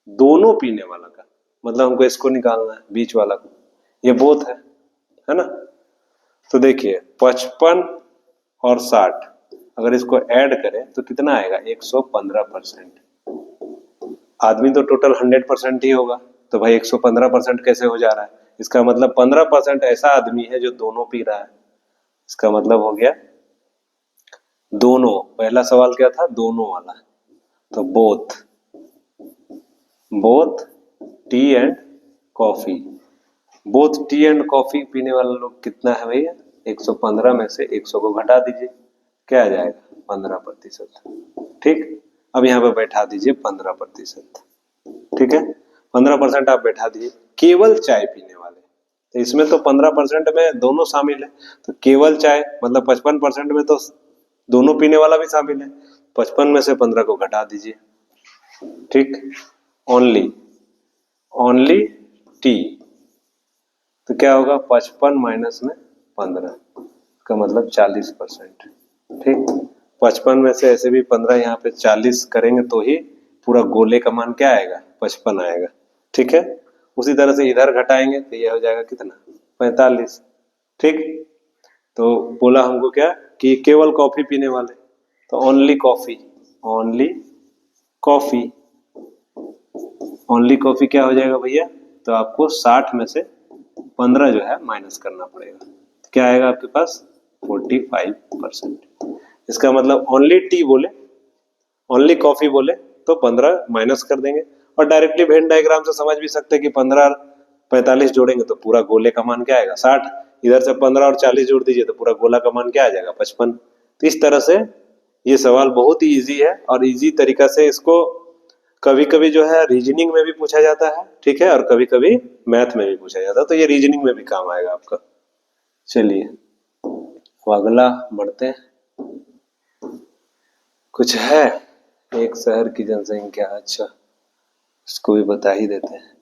दोनों पीने वाला का मतलब हमको इसको निकालना है, बीच वाला को, ये बोथ है ना। तो देखिए 55 और 60 अगर इसको ऐड करें तो कितना आएगा, 115%। आदमी तो टोटल 100% ही होगा, तो भाई 115% कैसे हो जा रहा है, इसका मतलब 15% ऐसा आदमी है जो दोनों पी रहा है। इसका मतलब हो गया दोनों। पहला सवाल क्या था, दोनों वाला, तो both T and coffee. Both T and coffee पीने वाले लोग कितना है भैया, 115 में से 100 को घटा दीजिए, क्या आ जाएगा 15%। ठीक, अब यहाँ पे बैठा दीजिए 15%। ठीक है, 15% आप बैठा दिए। केवल चाय पीने वाले, तो इसमें तो 15% में दोनों शामिल है, तो केवल चाय मतलब 55% में तो दोनों पीने वाला भी शामिल है। 55 में से 15 को घटा दीजिए। ठीक, ओनली ओनली टी, तो क्या होगा 55 माइनस में 15 का मतलब 40%। ठीक, 55 में से ऐसे भी 15 यहाँ पे 40 करेंगे तो ही पूरा गोले का मान क्या आएगा 55 आएगा। ठीक है, उसी तरह से इधर घटाएंगे तो ये हो जाएगा कितना 45। ठीक, तो बोला हमको क्या कि केवल कॉफी पीने वाले, तो only coffee, only coffee, only coffee क्या हो जाएगा भैया, तो आपको 60 में से 15 जो है माइनस करना पड़ेगा, तो क्या आएगा आपके पास 45%। इसका मतलब ओनली टी बोले, ओनली कॉफी बोले तो 15 माइनस कर देंगे, और डायरेक्टली वेन डायग्राम से समझ भी सकते हैं कि 15 और 45 जोड़ेंगे तो पूरा गोले का मान क्या आएगा 60, इधर से 15 और 40 जोड़ दीजिए तो पूरा गोला का मान क्या आ जाएगा 55। तो इस तरह से ये सवाल बहुत ही इजी है, और इजी तरीका से इसको कभी कभी जो है रीजनिंग में भी पूछा जाता है। ठीक है, और कभी कभी मैथ में भी पूछा जाता है, तो ये रीजनिंग में भी काम आएगा आपका। चलिए अब अगला बढ़ते हैं। कुछ है, एक शहर की जनसंख्या, अच्छा इसको भी बता ही देते हैं।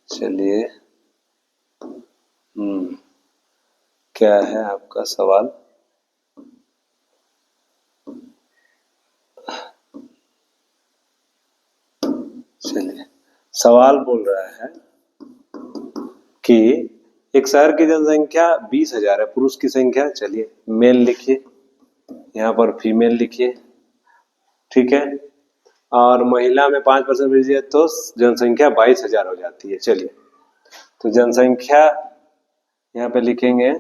चलिए क्या है आपका सवाल। चलिए सवाल बोल रहा है कि एक शहर की जनसंख्या 20,000 है, पुरुष की संख्या, चलिए मेल लिखिए, यहाँ पर फीमेल लिखिए। ठीक है, और महिला में 5% दीजिए तो जनसंख्या 22,000 हो जाती है। चलिए तो जनसंख्या यहाँ पे लिखेंगे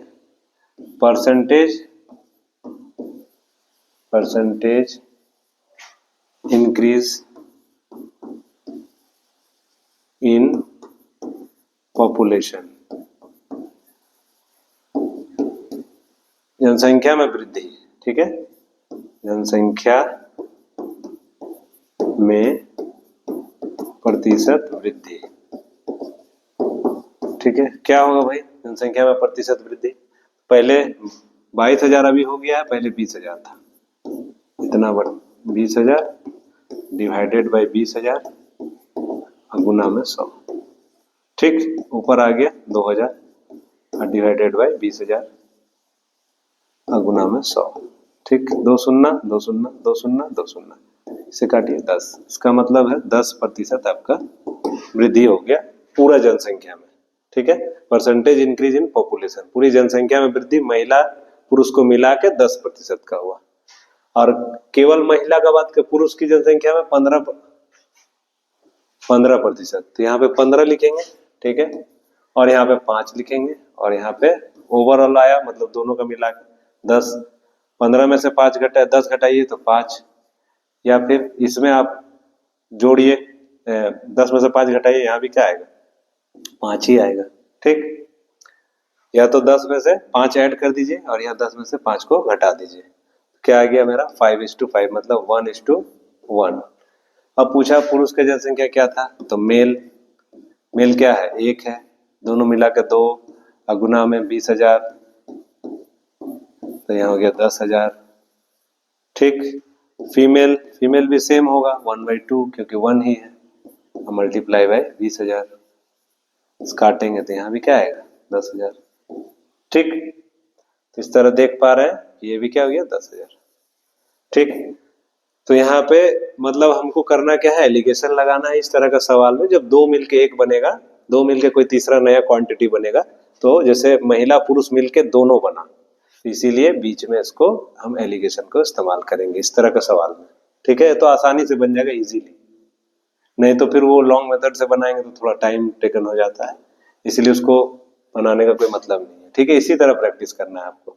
percentage, percentage increase in population, जनसंख्या में वृद्धि। ठीक है, जनसंख्या में प्रतिशत वृद्धि। ठीक है, क्या होगा भाई जनसंख्या में प्रतिशत वृद्धि, पहले 22,000 अभी हो गया है, पहले 20,000 था, इतना बड़ा 20,000 डिवाइडेड बाई 20,000 गुना में 100। ठीक, ऊपर आ गया 2,000 डिवाइडेड बाई 20,000 गुना में 100। ठीक, 2 शून्य 2 शून्य 2 शून्य 2 शून्य, इसे काटिए 10, इसका मतलब है 10% आपका वृद्धि हो गया पूरा जनसंख्या में। ठीक है, परसेंटेज इंक्रीज इन पॉपुलेशन, पूरी जनसंख्या में वृद्धि महिला पुरुष को मिला के 10% का हुआ, और केवल महिला का बात कर, पुरुष की जनसंख्या में 15%, तो यहाँ पे 15 लिखेंगे। ठीक है, और यहाँ पे 5 लिखेंगे, और यहाँ पे ओवरऑल आया मतलब दोनों का मिला के 10, 15 में से 5 घटा 10 घटाइए तो 5, या फिर इसमें आप जोड़िए 10 में से 5 घटाइए, यहाँ भी क्या आएगा 5 ही आएगा। ठीक, या तो 10 में से 5 ऐड कर दीजिए और यहाँ 10 में से 5 को घटा दीजिए, क्या आ गया मेरा 5:5 मतलब 1:1। अब पूछा पुरुष की जनसंख्या क्या था, तो मेल, मेल क्या है 1 है, दोनों मिला के 2 गुना में 20,000, तो यहाँ हो गया 10,000। ठीक, फीमेल, फीमेल भी सेम होगा 1/2 क्योंकि 1 ही है, मल्टीप्लाई बाय 20,000, काटेंगे तो यहाँ भी क्या आएगा 10,000। ठीक, तो इस तरह देख पा रहे हैं ये भी क्या हो गया 10,000। ठीक, तो यहाँ पे मतलब हमको करना क्या है, एलिगेशन लगाना है इस तरह का सवाल में, जब दो मिलके एक बनेगा, दो मिलके कोई तीसरा नया क्वांटिटी बनेगा, तो जैसे महिला पुरुष मिलके दोनों बना, इसीलिए बीच में इसको हम एलिगेशन को इस्तेमाल करेंगे इस तरह का सवाल में। ठीक है, तो आसानी से बन जाएगा इजीली, नहीं तो फिर वो लॉन्ग मेथड से बनाएंगे तो थोड़ा टाइम टेकन हो जाता है, इसलिए उसको बनाने का कोई मतलब नहीं है। ठीक है, इसी तरह प्रैक्टिस करना है आपको,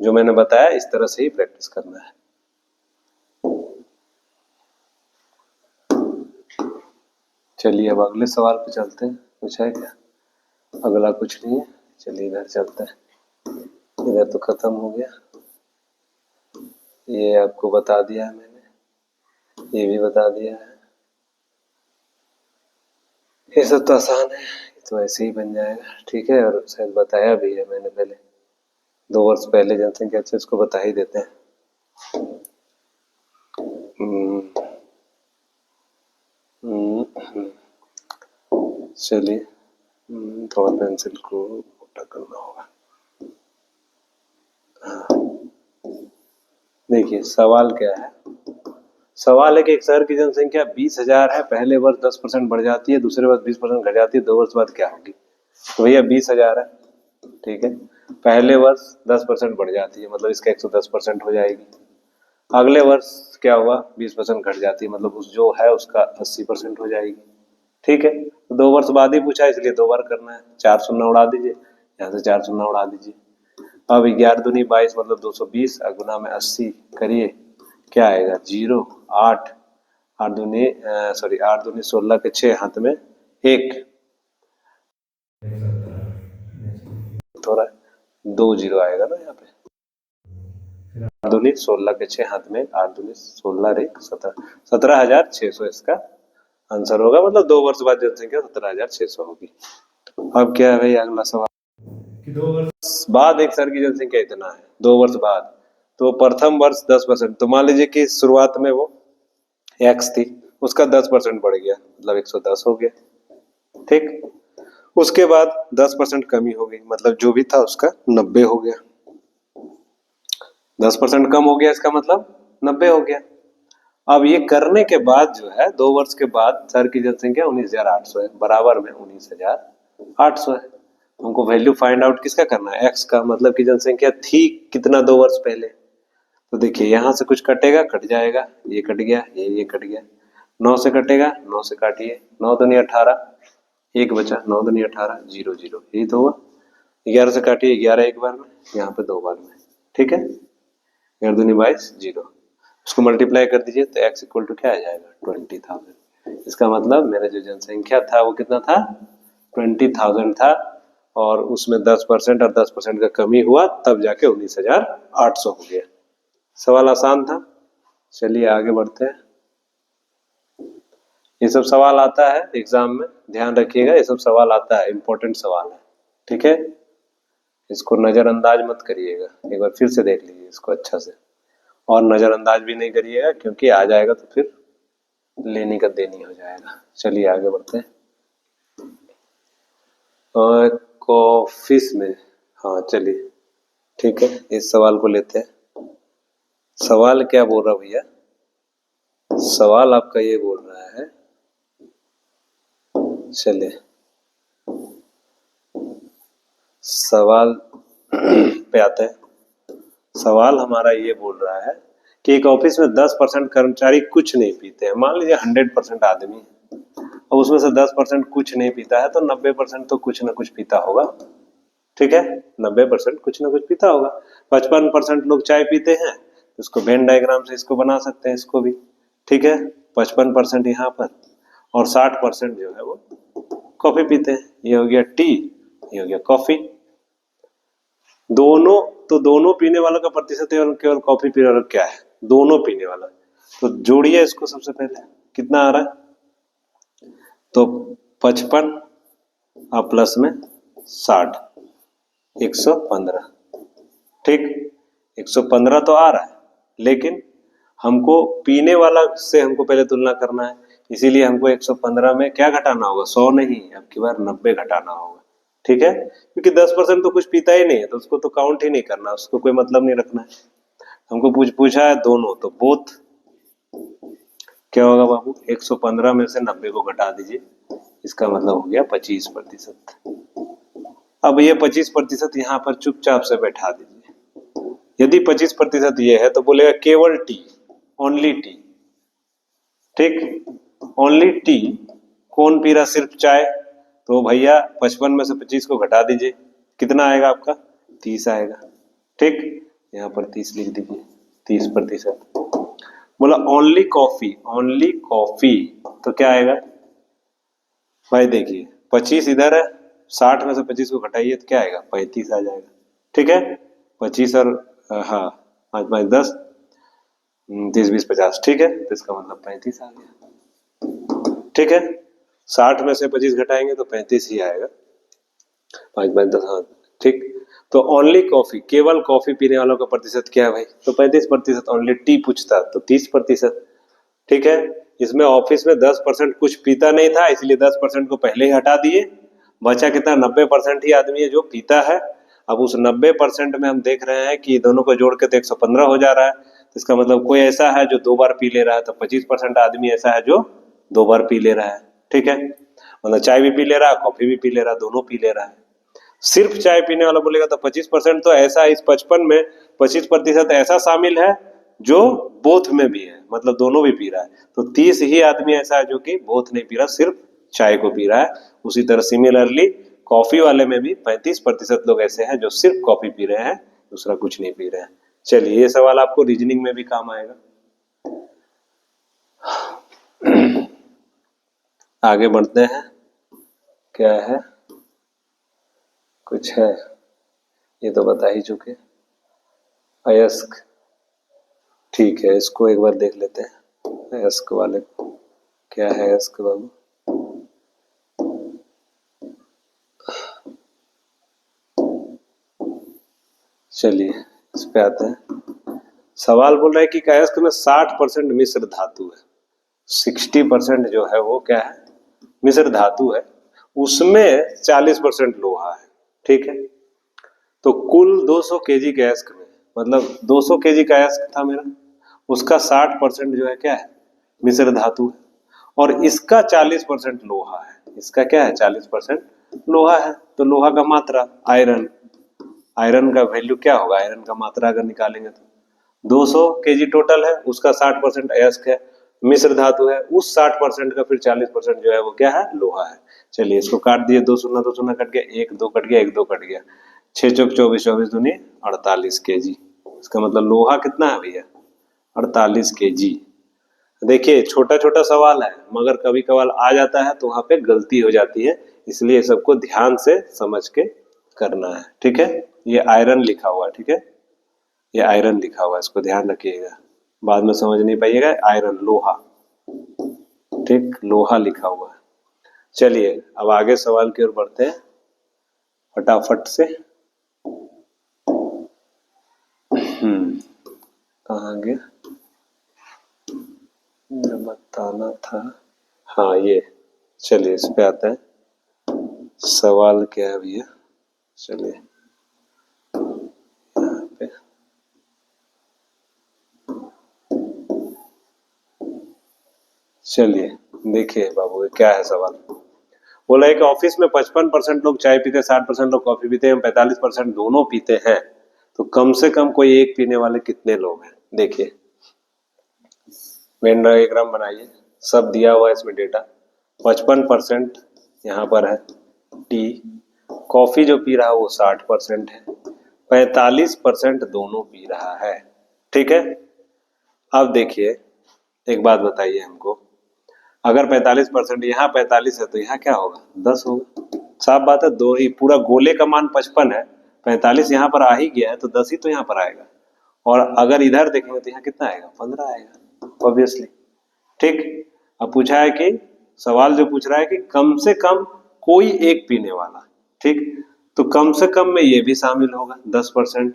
जो मैंने बताया इस तरह से ही प्रैक्टिस करना है। चलिए अब अगले सवाल पे चलते हैं, कुछ है क्या। अगला कुछ नहीं है, चलिए इधर चलते हैं। इधर तो खत्म हो गया, ये आपको बता दिया है मैंने, ये भी बता दिया है। ये सब तो आसान है, तो ऐसे ही बन जाएगा, ठीक है। और शायद बताया भी है मैंने पहले, 2 वर्ष पहले जनसंख्या से इसको बता ही देते हैं। चलिए थोड़ा पेंसिल को मोटा करना होगा। देखिए सवाल क्या है, सवाल है कि एक शहर की जनसंख्या 20,000 है, पहले वर्ष 10% बढ़ जाती है, दूसरे वर्ष 20% घट जाती है, 2 वर्ष बाद क्या होगी? तो भैया 20,000 है, ठीक है, पहले वर्ष 10% बढ़ जाती है, मतलब इसका 110% हो जाएगी। अगले वर्ष क्या हुआ, 20% घट जाती है, मतलब उस जो है उसका 80% हो जाएगी, ठीक है। तो 2 वर्ष बाद ही पूछा, इसलिए 2 बार करना है। 4 शून्य उड़ा दीजिए, यहाँ से 4 शून्य उड़ा दीजिए। अब 11 दूनी 22 मतलब 220, गुना में 80 करिए, क्या आएगा 0। 8 8 दूनी 16 के 6 हाथ में 1 थोड़ा 2 0 आएगा ना यहाँ पे। 8 दूनी 16 के 6 हाथ में 8 दूनी 16 रे 17, 17,600 इसका आंसर होगा। मतलब 2 वर्ष बाद जनसंख्या 17,600 होगी। अब क्या है भाई अगला सवाल कि 2 वर्ष बाद एक शहर की जनसंख्या इतना है, 2 वर्ष बाद, तो प्रथम वर्ष 10%, तो मान लीजिए कि शुरुआत में वो x थी, उसका 10% बढ़ गया, मतलब 110 हो गया, ठीक। उसके बाद 10% कमी हो गई, मतलब जो भी था उसका 90 हो गया। 10% कम हो गया, इसका मतलब 90 हो गया। अब ये करने के बाद जो है 2 वर्ष के बाद शहर की जनसंख्या 19,800 है, बराबर में 19,800 है। हमको वैल्यू फाइंड आउट किसका करना है, x का, मतलब की जनसंख्या थी कितना 2 वर्ष पहले। तो देखिए यहाँ से कुछ कटेगा, कट जाएगा, ये कट गया, ये कट गया, 9 से कटेगा, 9 से काटिए, 9 दूनी 18, 1 बचा, 9 दूनी 18, 0 0, यही तो हुआ। 11 से काटिए, 11 एक बार में, यहाँ पे 2 बार में, ठीक है। 11 दूनी 22, 0, उसको मल्टीप्लाई कर दीजिए तो x इक्वल टू क्या आ जाएगा 20,000। इसका मतलब मेरा जो जनसंख्या था वो कितना था 20,000 था, और उसमें 10% और 10% का कमी हुआ, तब जाके 19,800 हो गया। सवाल आसान था, चलिए आगे बढ़ते हैं। ये सब सवाल आता है एग्जाम में, ध्यान रखिएगा, ये सब सवाल आता है, इंपॉर्टेंट सवाल है, ठीक है। इसको नजरअंदाज मत करिएगा, एक बार फिर से देख लीजिए इसको अच्छा से, और नजरअंदाज भी नहीं करिएगा, क्योंकि आ जाएगा तो फिर लेनी का देनी हो जाएगा। चलिए आगे बढ़ते हैं। ऑफिस में, हाँ चलिए ठीक है, इस सवाल को लेते हैं। सवाल क्या बोल रहा भैया, सवाल आपका ये बोल रहा है, चलिए सवाल पे आते हैं। सवाल हमारा ये बोल रहा है कि एक ऑफिस में 10% कर्मचारी कुछ नहीं पीते हैं। मान लीजिए 100% आदमी है और उसमें से 10% कुछ नहीं पीता है, तो 90% तो कुछ ना कुछ पीता होगा, ठीक है। 90% कुछ ना कुछ पीता होगा। 55% लोग चाय पीते हैं, इसको वेन डायग्राम से इसको बना सकते हैं, इसको भी, ठीक है। 55% यहाँ पर, और 60% जो है वो कॉफी पीते हैं। ये हो गया टी, ये हो गया कॉफी। दोनों, तो दोनों पीने वालों का प्रतिशत है, और केवल कॉफी पीने वाला क्या है, दोनों पीने वाला। तो जोड़िए इसको सबसे पहले, कितना आ रहा है, तो 55 और प्लस में 60, 115, ठीक। 115 तो आ रहा है, लेकिन हमको पीने वाला से हमको पहले तुलना करना है, इसीलिए हमको 115 में क्या घटाना होगा, 100 नहीं, अब की बार 90 घटाना होगा, ठीक है। क्योंकि 10% तो कुछ पीता ही नहीं है, तो उसको तो काउंट ही नहीं करना, उसको कोई मतलब नहीं रखना है। हमको पूछा है दोनों, तो बोथ क्या होगा बाबू, 115 में से 90 को घटा दीजिए, इसका मतलब हो गया 25%। अब ये 25% यहाँ पर चुपचाप से बैठा दीजिए। यदि 25% ये है तो बोलेगा केवल टी, ओनली टी, ठीक। ओनली टी, कौन पी रहा सिर्फ चाय, तो भैया 55 में से 25 को घटा दीजिए, कितना आएगा आपका 30 आएगा, ठीक। यहाँ पर 30 लिख दीजिए, 30%। बोला ओनली कॉफी, ओनली कॉफी, तो क्या आएगा भाई, देखिए 25 इधर है, 60 में से 25 को घटाइए तो क्या आएगा, 35 आ जाएगा। ठीक है, 25 और हाँ 5 5 10, 30 20 50, ठीक है, तो इसका मतलब 35 आ गया। ठीक है, 60 में से 25 घटाएंगे तो 35 ही आएगा। 5 5 10, हाँ ठीक। तो ओनली कॉफी, केवल कॉफी पीने वालों का प्रतिशत क्या है भाई, तो 35%। ओनली टी पूछता तो 30%। ठीक है, इसमें ऑफिस में 10% कुछ पीता नहीं था, इसलिए 10% को पहले ही हटा दिए। बचा कितना, 90% ही आदमी है जो पीता है। अब उस 90% में हम देख रहे हैं कि दोनों को जोड़ के तो 115 हो जा रहा है। तो इसका मतलब कोई ऐसा है जो 2 बार पी ले रहा है, तो 25% आदमी ऐसा है जो 2 बार पी ले रहा है। ठीक है, मतलब चाय भी पी ले रहा है, कॉफी भी पी ले रहा है, दोनों पी ले रहा है। सिर्फ चाय पीने वाला बोलेगा तो 25% तो ऐसा, इस 55 में 25% ऐसा शामिल है जो बोथ में भी है, मतलब दोनों भी पी रहा है। तो 30 ही आदमी ऐसा है जो कि बोथ नहीं पी रहा, सिर्फ चाय को पी रहा है। उसी तरह सिमिलरली कॉफी वाले में भी 35% लोग ऐसे हैं जो सिर्फ कॉफी पी रहे हैं, दूसरा कुछ नहीं पी रहे हैं। चलिए, ये सवाल आपको रीजनिंग में भी काम आएगा। आगे बढ़ते हैं, क्या है, कुछ है, ये तो बता ही चुके, अयस्क। ठीक है, इसको एक बार देख लेते हैं, अयस्क वाले को। क्या है अयस्क बाबू, चलिए इस पे आते हैं। सवाल बोल रहा है कि अयस्क में 60% मिश्र धातु है, 60% जो है वो क्या है, मिश्र धातु है, उसमें 40% लोहा है। ठीक है, तो कुल 200 केजी के अयस्क में, मतलब 200 केजी का अयस्क था मेरा, उसका 60% जो है क्या है, मिश्र धातु है, और इसका 40% लोहा है। इसका क्या है, 40% लोहा है। तो लोहा का मात्रा, आयरन, आयरन का वैल्यू क्या होगा, आयरन का मात्रा अगर निकालेंगे तो 200 केजी टोटल है, उसका 60% अयस्क है, मिश्र धातु है, उस 60% का फिर 40% जो है वो क्या है, लोहा है। चलिए इसको काट दिए, 2 शून्य कट गया, 1 2 कट गया, 1 2 कट गया, 6 चौक 24, 24 दूनी 48 केजी। इसका मतलब लोहा कितना है भैया, 48 केजी। देखिए छोटा छोटा सवाल है, मगर कभी कभार आ जाता है तो वहां पे गलती हो जाती है, इसलिए सबको ध्यान से समझ के करना है। ठीक है, ये आयरन लिखा हुआ है, ठीक है, ये आयरन लिखा हुआ है, इसको ध्यान रखिएगा, बाद में समझ नहीं पाइएगा। आयरन, लोहा, ठीक, लोहा लिखा हुआ है। चलिए अब आगे सवाल की ओर बढ़ते हैं फटाफट से। कहाँ गया, बताना था, हाँ ये, चलिए इस पे आते हैं। सवाल क्या है भैया, चलिए यहाँ पे, चलिए देखिए बाबू क्या है सवाल। बोला है कि ऑफिस में 55% लोग चाय पीते हैं, 60% लोग कॉफी पीते हैं, 45% दोनों पीते हैं, तो कम से कम कोई एक पीने वाले कितने लोग हैं। देखिए वेन डायग्राम बनाइए, सब दिया हुआ है इसमें डेटा। 55% यहाँ पर है टी, कॉफी जो पी रहा है वो 60% है, 45% दोनों पी रहा है। ठीक है, अब देखिए एक बात बताइए हमको, अगर 45% यहाँ 45 है तो यहाँ क्या होगा, 10 होगा। साफ बात है, दो ही, पूरा गोले का मान 55 है, 45 यहाँ पर आ ही गया है तो 10 ही तो यहाँ पर आएगा, और अगर इधर देखेंगे तो यहाँ कितना आएगा, 15 आएगा ऑब्वियसली। ठीक, अब पूछा है कि, सवाल जो पूछ रहा है कि कम से कम कोई एक पीने वाला, ठीक, तो कम से कम में ये भी शामिल होगा 10%,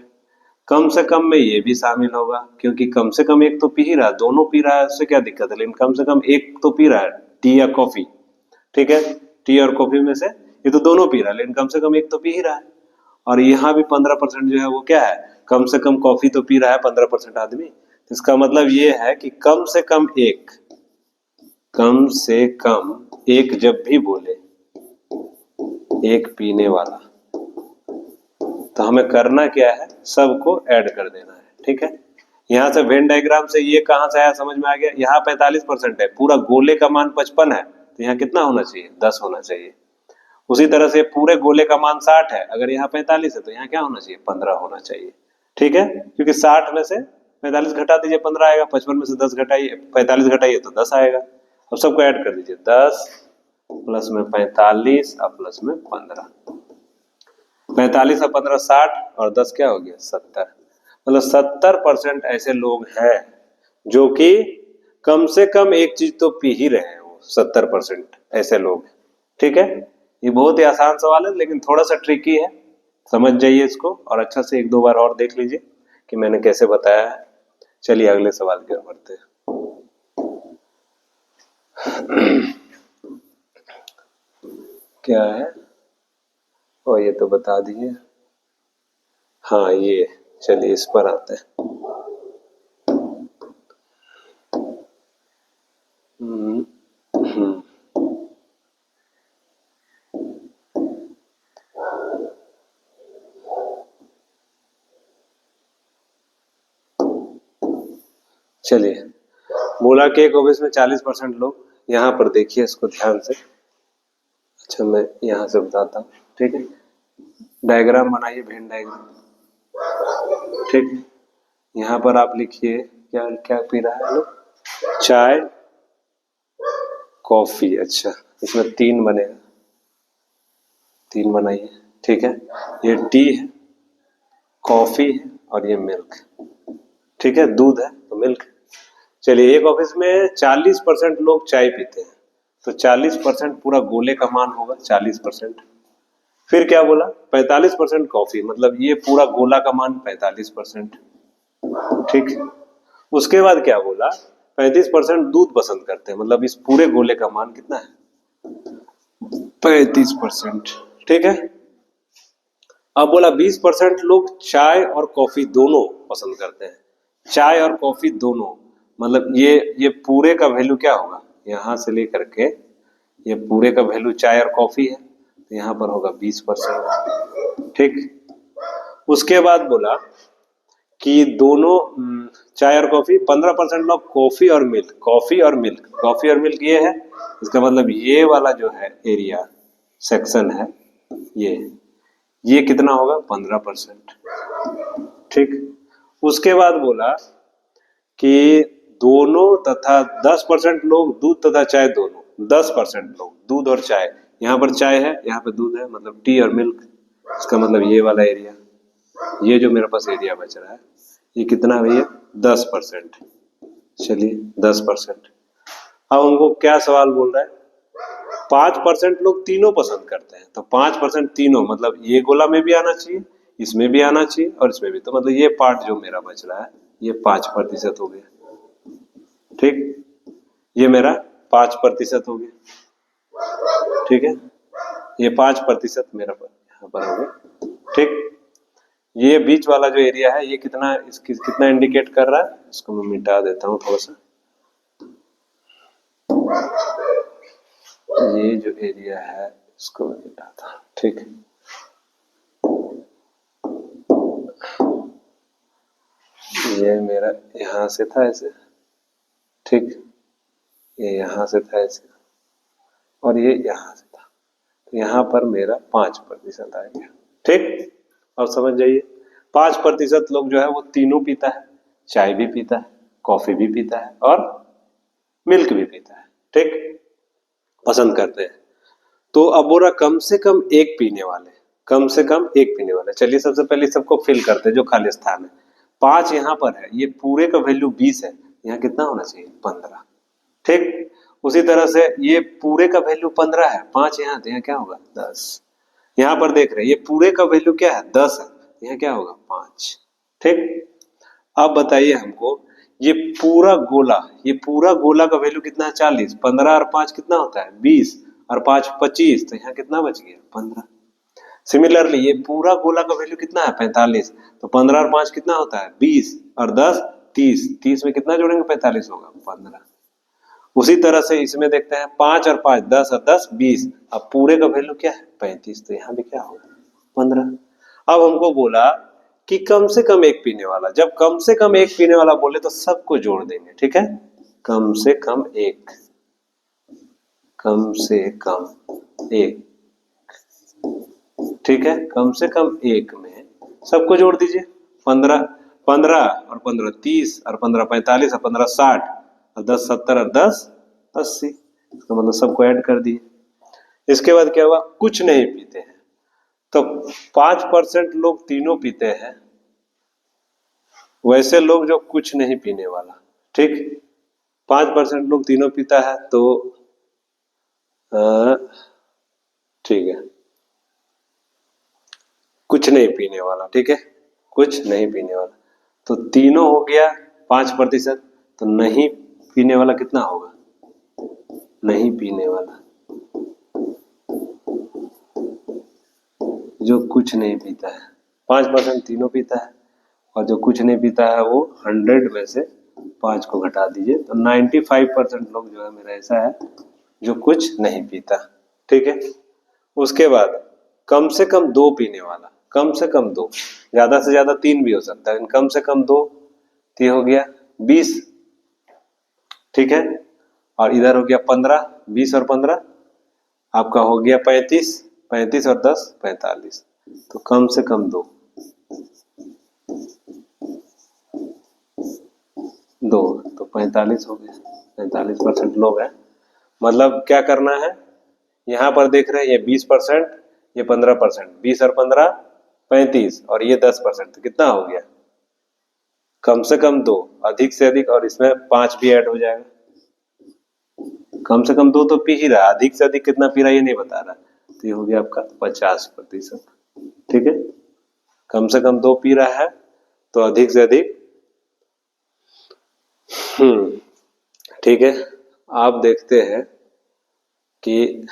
कम से कम में ये भी शामिल होगा, क्योंकि कम से कम एक तो पी ही रहा है, दोनों पी रहा है उससे क्या दिक्कत है, लेकिन कम से कम एक तो पी रहा है, टी या कॉफी। ठीक है, टी और कॉफी में से ये तो दोनों पी रहा है, लेकिन कम से कम एक तो पी ही रहा है। और यहाँ भी 15% जो है वो क्या है, कम से कम कॉफी तो पी रहा है 15% आदमी, तो इसका मतलब ये है कि कम से कम एक, कम से कम एक जब भी बोले एक पीने वाला, तो हमें करना क्या है, सबको ऐड कर देना है। ठीक है, यहाँ से वेन डायग्राम से ये कहां से आया समझ में आ गया, यहाँ 45% है, पूरा गोले का मान 55 है, तो यहाँ कितना होना चाहिए, 10 होना चाहिए। उसी तरह से पूरे गोले का मान 60 है, अगर यहाँ 45 है तो यहाँ क्या होना चाहिए, 15 होना चाहिए। ठीक है, क्योंकि 60 में से 45 घटा दीजिए 15 आएगा, 55 में से 10 घटाइए, 45 घटाइए तो 10 आएगा। अब सबको ऐड कर दीजिए, 10 प्लस में 45 और प्लस में 15। 45 और 15 60 और 10 क्या हो गया 70। मतलब 70% ऐसे लोग हैं जो कि कम से कम एक चीज तो पी ही रहे हैं, वो 70% ऐसे लोग। ठीक है, ये बहुत ही आसान सवाल है लेकिन थोड़ा सा ट्रिकी है, समझ जाइए इसको और अच्छा से एक दो बार और देख लीजिए कि मैंने कैसे बताया है। चलिए अगले सवाल की ओर बढ़ते हैं। क्या है, ओ ये तो बता दिए। हाँ ये, चलिए इस पर आते हैं। हम्म, हम्म, चलिए बोला कि एक ऑफिस में 40% लोग, यहाँ पर देखिए इसको ध्यान से। अच्छा मैं यहाँ से बताता हूँ, ठीक है। डायग्राम बनाइए, वेन डायग्राम। ठीक, यहाँ पर आप लिखिए क्या क्या पी रहा है लोग, चाय कॉफी। अच्छा इसमें 3 बनेगा, 3 बनाइए। ठीक है, ये टी है, कॉफी है और ये मिल्क। ठीक है, दूध है तो मिल्क। चलिए एक ऑफिस में 40% लोग चाय पीते हैं, तो 40% पूरा गोले का मान होगा 40%। फिर क्या बोला 45% कॉफी, मतलब ये पूरा गोला का मान 45%। ठीक, उसके बाद क्या बोला 35% दूध पसंद करते हैं, मतलब इस पूरे गोले का मान कितना है 35%। ठीक है, अब बोला 20% लोग चाय और कॉफी दोनों पसंद करते हैं, चाय और कॉफी दोनों, मतलब ये पूरे का वैल्यू क्या होगा, यहां से लेकर के ये पूरे का वैल्यू चाय और कॉफी है तो यहां पर होगा 20%। ठीक, उसके बाद बोला कि दोनों चाय और कॉफी, 15% लोग कॉफी और मिल्क, कॉफी और मिल्क, कॉफी और मिल्क ये है, इसका मतलब ये वाला जो है एरिया सेक्शन है ये कितना होगा 15%। ठीक, उसके बाद बोला कि दोनों तथा 10% लोग दूध तथा चाय दोनों, 10% लोग दूध और चाय, यहाँ पर चाय है यहाँ पे दूध है, मतलब टी और मिल्क, इसका मतलब ये वाला एरिया, ये जो मेरे पास एरिया बच रहा है ये कितना भैया 10%। चलिए 10%। अब हमको क्या सवाल बोल रहा है 5% लोग तीनों पसंद करते हैं, तो 5% तीनों, मतलब ये गोला में भी आना चाहिए, इसमें भी आना चाहिए और इसमें भी, तो मतलब ये पार्ट जो मेरा बच रहा है ये 5% हो गया। ठीक, ये मेरा 5% हो गया। ठीक है, ये 5% मेरा यहाँ पर हो गया। ठीक, ये बीच वाला जो एरिया है ये कितना, इसकी कितना इंडिकेट कर रहा है, इसको मैं मिटा देता हूँ थोड़ा सा। ये जो एरिया है इसको मैं मिटाता हूँ। ठीक, ये मेरा यहां से था ऐसे, ठीक, ये यहां से था ऐसे और ये यहां से था, तो यहां पर मेरा 5% आ गया। ठीक, और समझ जाइए 5% लोग जो है वो तीनों पीता है, चाय भी पीता है, कॉफी भी पीता है और मिल्क भी पीता है। ठीक, पसंद करते हैं। तो अब बोला कम से कम एक पीने वाले, कम से कम एक पीने वाले। चलिए सबसे पहले सबको फिल करते हैं जो खाली स्थान है। 5 यहाँ पर है, ये पूरे का वैल्यू 20 है, यहाँ कितना होना चाहिए 15। ठीक, उसी तरह से ये पूरे का वैल्यू 15 है, 5 यहाँ तो यहाँ क्या होगा 10। यहाँ पर देख रहे हैं ये पूरे का वैल्यू क्या है 10 है, यहाँ क्या होगा 5। ठीक, अब बताइए हमको ये पूरा गोला, ये पूरा गोला का वैल्यू कितना है 40, 15 और 5 कितना होता है 20 और 5 25, तो यहाँ कितना बच गया 15। सिमिलरली ये पूरा गोला का वैल्यू कितना है 45, तो 15 और 5 कितना होता है 20 और 10 30, 30 में कितना जोड़ेंगे 45 होगा 15। उसी तरह से इसमें देखते हैं 5 और 5 10 और 10 20, अब पूरे का वैल्यू क्या है 35, तो यहाँ भी क्या होगा 15। अब हमको बोला कि कम से कम एक पीने वाला, जब कम से कम एक पीने वाला बोले तो सबको जोड़ देंगे। ठीक है, कम से कम एक, कम से कम एक। ठीक है, कम से कम एक में सबको जोड़ दीजिए। 15 15 और 15 30 और 15 45 और 15 60 और 10 70 और 10 80, इसका मतलब सबको ऐड कर दिए। इसके बाद क्या हुआ, कुछ नहीं पीते हैं, तो 5% लोग तीनों पीते हैं, वैसे लोग जो कुछ नहीं पीने वाला, ठीक, 5% लोग तीनों पीता है, तो ठीक है, कुछ नहीं पीने वाला, ठीक है, कुछ नहीं पीने वाला, तो तीनों हो गया 5%, तो नहीं पीने वाला कितना होगा, नहीं पीने वाला जो कुछ नहीं पीता है, 5% तीनों पीता है, और जो कुछ नहीं पीता है वो 100 में से 5 को घटा दीजिए, तो 95% लोग जो है मेरा ऐसा है जो कुछ नहीं पीता, ठीक है। उसके बाद कम से कम 2 पीने वाला, कम से कम 2, ज्यादा से ज्यादा 3 भी हो सकता है, लेकिन कम से कम 2, तो ये हो गया 20, ठीक है, और इधर हो गया 15, 20 और 15 आपका हो गया 35, 35 और 10 45, तो कम से कम 2, 2 तो 45 हो गया, 45% लोग हैं। मतलब क्या करना है, यहाँ पर देख रहे हैं ये 20%, ये 15%, 20 और 15 35 और ये 10%, तो कितना हो गया, कम से कम 2, अधिक से अधिक, और इसमें 5 भी ऐड हो जाएगा, कम से कम 2 तो पी ही रहा, अधिक से अधिक कितना पी रहा ये नहीं बता रहा, तो ये हो गया आपका 50%, ठीक है, कम से कम 2 पी रहा है, तो अधिक से अधिक, ठीक है। आप देखते हैं कि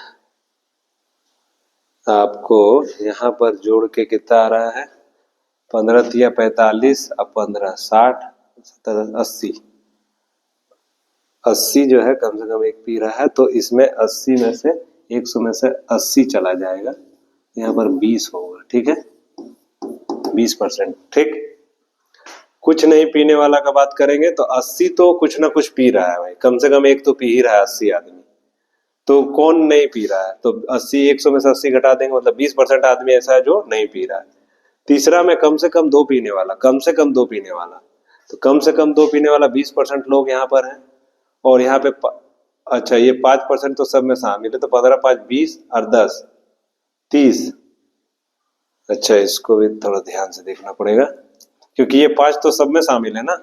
आपको यहाँ पर जोड़ के कितना आ रहा है, 15 तिया 45 अब 15 60 70 80, 80 जो है कम से कम एक पी रहा है, तो इसमें 80 में से 100 में से 80 चला जाएगा, यहाँ पर 20 होगा, ठीक है, 20%, ठीक। कुछ नहीं पीने वाला का बात करेंगे तो 80 तो कुछ ना कुछ पी रहा है भाई, कम से कम एक तो पी ही रहा है 80 आदमी, तो कौन नहीं पी रहा है, तो 80 100 में से 80 घटा देंगे, मतलब 20% आदमी ऐसा है जो नहीं पी रहा है। तीसरा में कम से कम 2 पीने वाला, कम से कम 2 पीने वाला, तो कम से कम 2 पीने वाला 20% लोग यहाँ पर है, और यहाँ पे अच्छा ये 5% तो सब में शामिल है, तो 15 5 20 और 10 30, अच्छा इसको भी थोड़ा ध्यान से देखना पड़ेगा, क्योंकि ये 5 तो सब में शामिल है ना,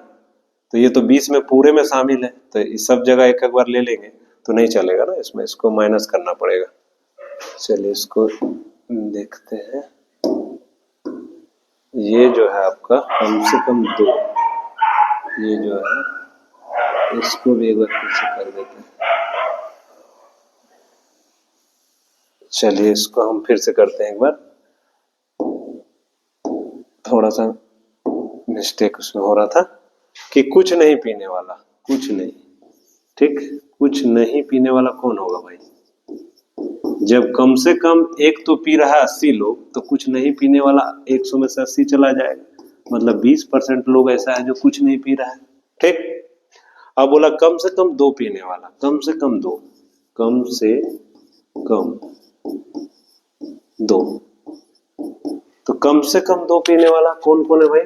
तो ये तो 20 में पूरे में शामिल है, तो इस सब जगह एक एक बार ले लेंगे तो नहीं चलेगा ना, इसमें इसको माइनस करना पड़ेगा। चलिए इसको देखते हैं, ये जो है आपका कम से कम 2, ये जो है इसको भी एक बार फिर से कर देते हैं, चलिए इसको हम फिर से करते हैं एक बार, थोड़ा सा मिस्टेक उसमें हो रहा था कि कुछ नहीं पीने वाला, कुछ नहीं, ठीक, कुछ नहीं पीने वाला कौन होगा भाई, जब कम से कम एक तो पी रहा है 80 लोग, तो कुछ नहीं पीने वाला 100 में से 80 चला जाएगा, मतलब 20% लोग ऐसा है जो कुछ नहीं पी रहा है, ठीक। अब बोला कम से कम 2 पीने वाला, कम से कम 2, कम से कम 2, तो कम से कम 2 पीने वाला कौन कौन है भाई,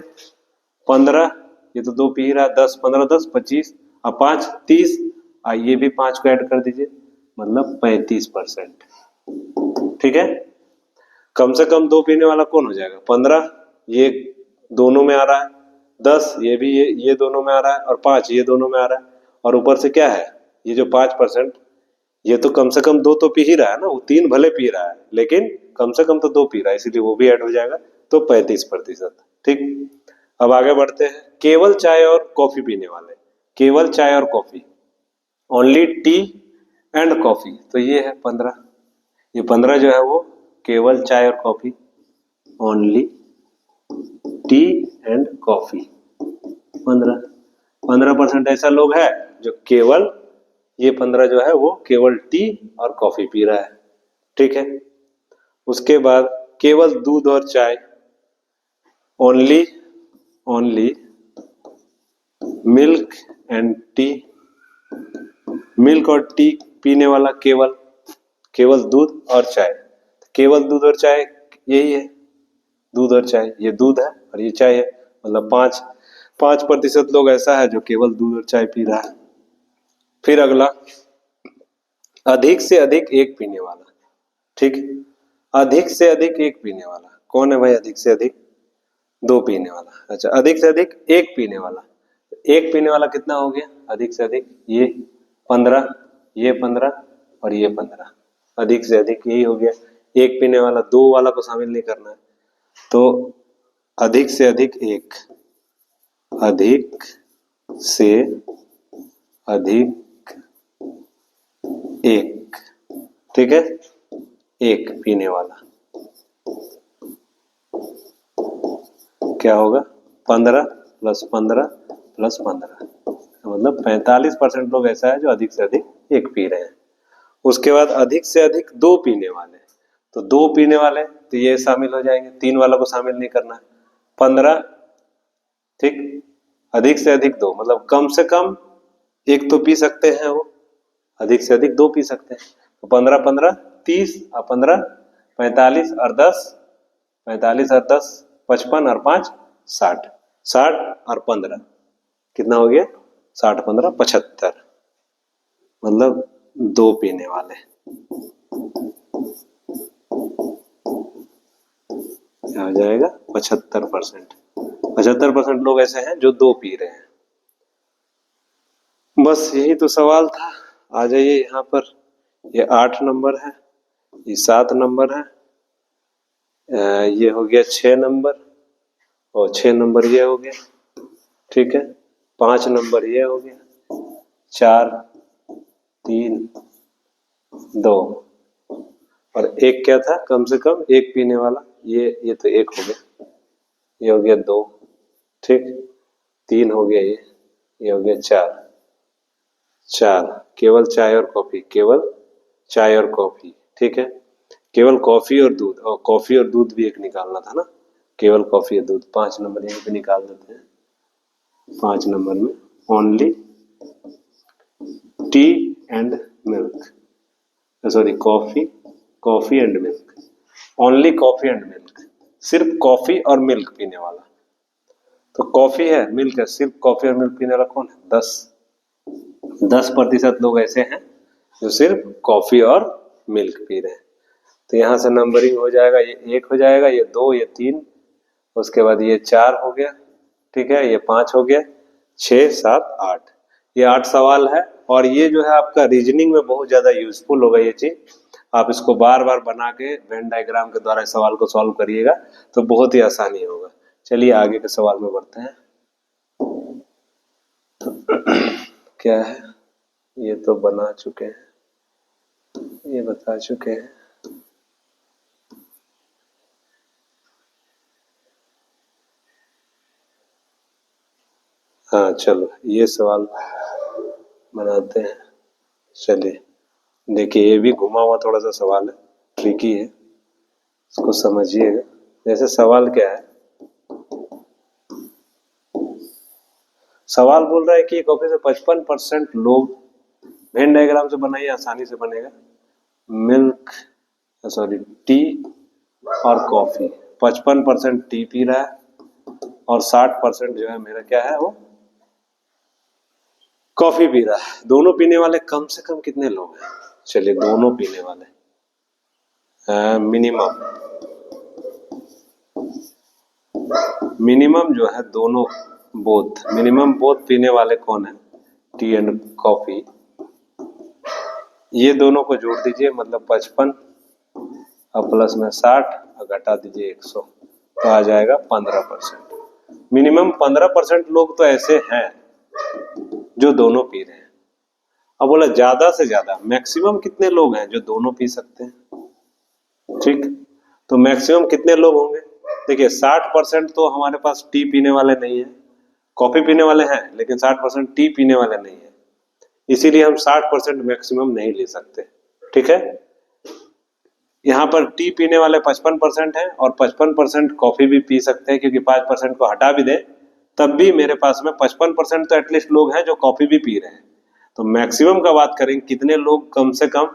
15, ये तो 2 पी ही रहा, 10 15 10 25 और 5 30, ये भी 5 को ऐड कर दीजिए, मतलब 35%, ठीक है। कम से कम 2 पीने वाला कौन हो जाएगा, 15, ये दोनों में आ रहा है, 10 ये भी ये दोनों में आ रहा है, और 5 ये दोनों में आ रहा है, और ऊपर से क्या है ये जो 5%, ये तो कम से कम 2 तो पी ही रहा है ना, वो 3 भले पी रहा है लेकिन कम से कम तो 2 पी रहा है, इसीलिए वो भी ऐड हो जाएगा, तो 35%, ठीक। अब आगे बढ़ते हैं, केवल चाय और कॉफी पीने वाले, केवल चाय और coffee, only T and coffee, तो ये है 15, ये 15 जो है वो केवल चाय और coffee, only T and coffee, 15% ऐसा लोग है जो केवल, ये 15 जो है वो केवल टी और कॉफी पी रहा है, ठीक है। उसके बाद केवल दूध और चाय, only only milk and T, milk और टी पीने वाला केवल, केवल दूध और चाय, केवल दूध और चाय यही है, दूध और चाय, ये दूध है और ये चाय है, मतलब 5% लोग ऐसा है जो केवल दूध और चाय पी रहा है। फिर अगला, अधिक से अधिक एक पीने वाला, ठीक, अधिक से अधिक एक पीने वाला कौन है भाई? अधिक से अधिक दो पीने वाला। अच्छा, अधिक से अधिक एक पीने वाला, एक पीने वाला कितना हो गया? अधिक से अधिक ये 15, ये 15 और ये 15, अधिक से अधिक यही हो गया। एक पीने वाला, दो वाला को शामिल नहीं करना है, तो अधिक से अधिक एक, अधिक से अधिक एक, ठीक है, एक पीने वाला क्या होगा? 15 प्लस 15 प्लस 15, मतलब 45% लोग ऐसा है जो अधिक से अधिक एक पी रहे हैं। उसके बाद अधिक से अधिक दो पीने वाले, तो दो पीने वाले तो ये शामिल हो जाएंगे, तीन वालों को शामिल नहीं करना है। 15, ठीक, अधिक से अधिक दो मतलब कम से कम एक तो पी सकते हैं वो, अधिक से अधिक दो पी सकते हैं। तो 15 15 30 और 15 45 और 10 45 और 10 55 और 5 60, 60 और 15 कितना हो गया? 60 15 75, मतलब दो पीने वाले। क्या हो जाएगा? 75%। 75% लोग ऐसे हैं जो दो पी रहे हैं। बस यही तो सवाल था। आ जाइए यहाँ पर, ये 8 नंबर है, ये 7 नंबर है, ये हो गया 6 नंबर और 6 नंबर ये हो गया, ठीक है, 5 नंबर ये हो गया, 4 3 2 और एक क्या था? कम से कम एक पीने वाला, ये तो एक हो गया, ये हो गया 2, ठीक, 3 हो गया, ये हो गया 4, 4 केवल चाय और कॉफी, केवल चाय और कॉफी, ठीक है, केवल कॉफी और दूध, और कॉफी और दूध भी एक निकालना था ना, केवल कॉफी और दूध। 5 नंबर यहीं पे निकाल देते हैं। 5 नंबर में only T and milk, sorry coffee, coffee and milk, only coffee and milk, सिर्फ कॉफी और मिल्क पीने वाला। तो कॉफी है, मिल्क है, सिर्फ कॉफी और मिल्क पीने वाला कौन है? 10% लोग ऐसे हैं जो सिर्फ कॉफी और मिल्क पी रहे हैं। तो यहाँ से नंबरिंग हो जाएगा, ये 1 हो जाएगा, ये 2, ये 3, उसके बाद ये 4 हो गया, ठीक है, ये 5 हो गया, 6 7 8, ये 8 सवाल है। और ये जो है आपका रीजनिंग में बहुत ज्यादा यूजफुल होगा ये चीज। आप इसको बार बार बना के वेन डायग्राम के द्वारा सवाल को सॉल्व करिएगा तो बहुत ही आसानी होगा। चलिए आगे के सवाल में बढ़ते हैं। क्या है? ये तो बना चुके हैं, ये बता चुके हैं। हाँ चलो ये सवाल बनाते हैं। चलिए देखिए, ये भी घुमा हुआ थोड़ा सा सवाल है, ट्रिकी है, इसको समझिएगा। जैसे सवाल क्या है, सवाल बोल रहा है कि कॉफी से 55% लोग, वेन डायग्राम से बनाइए आसानी से बनेगा, मिल्क सॉरी टी और कॉफी, 55% टी पी रहा है और 60% जो है मेरा क्या है वो कॉफी पी रहा है। दोनों पीने वाले कम से कम कितने लोग हैं? चलिए दोनों पीने वाले मिनिमम जो है दोनों, बोथ मिनिमम बोथ पीने वाले कौन है? टी एंड कॉफी, ये दोनों को जोड़ दीजिए, मतलब 55 और प्लस में 60 और घटा दीजिए 100, तो आ जाएगा 15%। मिनिमम 15% लोग तो ऐसे हैं जो दोनों पी रहे हैं। अब बोला ज्यादा से ज्यादा, मैक्सिमम कितने लोग हैं जो दोनों पी सकते हैं? ठीक, तो मैक्सिमम कितने लोग होंगे? देखिए 60% तो हमारे पास टी पीने वाले नहीं है, कॉफी पीने वाले हैं, लेकिन 60% टी पीने वाले नहीं है, इसीलिए हम 60% मैक्सिमम नहीं ले सकते। ठीक है, यहाँ पर टी पीने वाले 55% हैं और 55% कॉफी भी पी सकते हैं, क्योंकि 5% को हटा भी दे तब भी मेरे पास में 55% तो एटलीस्ट लोग हैं जो कॉफी भी पी रहे हैं। तो मैक्सिमम का बात करें कितने लोग कम से कम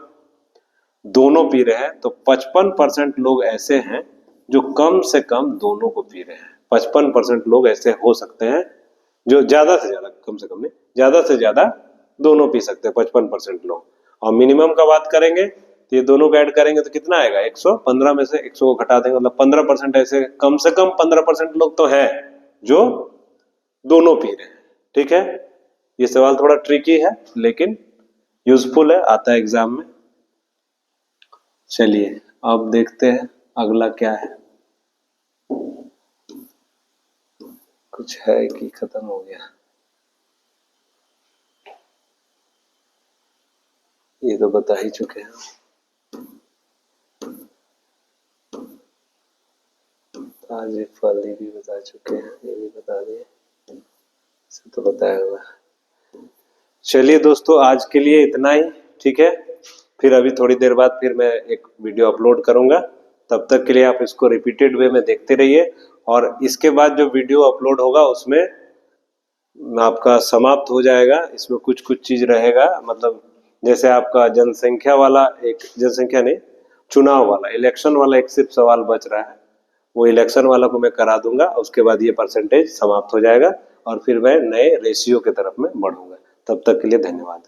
दोनों पी रहे हैं, तो 55% लोग ऐसे हैं जो कम से कम दोनों को पी रहे हैं। 55% लोग ऐसे हो सकते हैं जो ज्यादा से ज्यादा, कम से कम नहीं, ज्यादा से ज्यादा दोनों पी सकते हैं 55% लोग। और मिनिमम का बात करेंगे तो ये दोनों को ऐड करेंगे तो कितना आएगा, 115 में से 100 को घटा देंगे, मतलब 15% ऐसे कम से कम 15% लोग तो हैं जो दोनों पी रहे हैं। ठीक है, ये सवाल थोड़ा ट्रिकी है लेकिन यूजफुल है, आता है एग्जाम में। चलिए अब देखते हैं अगला क्या है, कुछ है कि खत्म हो गया, ये तो बता ही चुके हैं। आज ये फल ये भी बता चुके हैं, ये भी बता दिए, इसे तो बताया हुआ। चलिए दोस्तों आज के लिए इतना ही, ठीक है, फिर अभी थोड़ी देर बाद फिर मैं एक वीडियो अपलोड करूंगा, तब तक के लिए आप इसको रिपीटेड वे में देखते रहिए। और इसके बाद जो वीडियो अपलोड होगा उसमें आपका समाप्त हो जाएगा, इसमें कुछ कुछ चीज रहेगा, मतलब जैसे आपका जनसंख्या वाला, एक जनसंख्या नहीं, चुनाव वाला, इलेक्शन वाला एक सिर्फ सवाल बच रहा है, वो इलेक्शन वाला को मैं करा दूंगा, उसके बाद ये परसेंटेज समाप्त हो जाएगा और फिर मैं नए रेशियो की तरफ में बढ़ूंगा। तब तक के लिए धन्यवाद।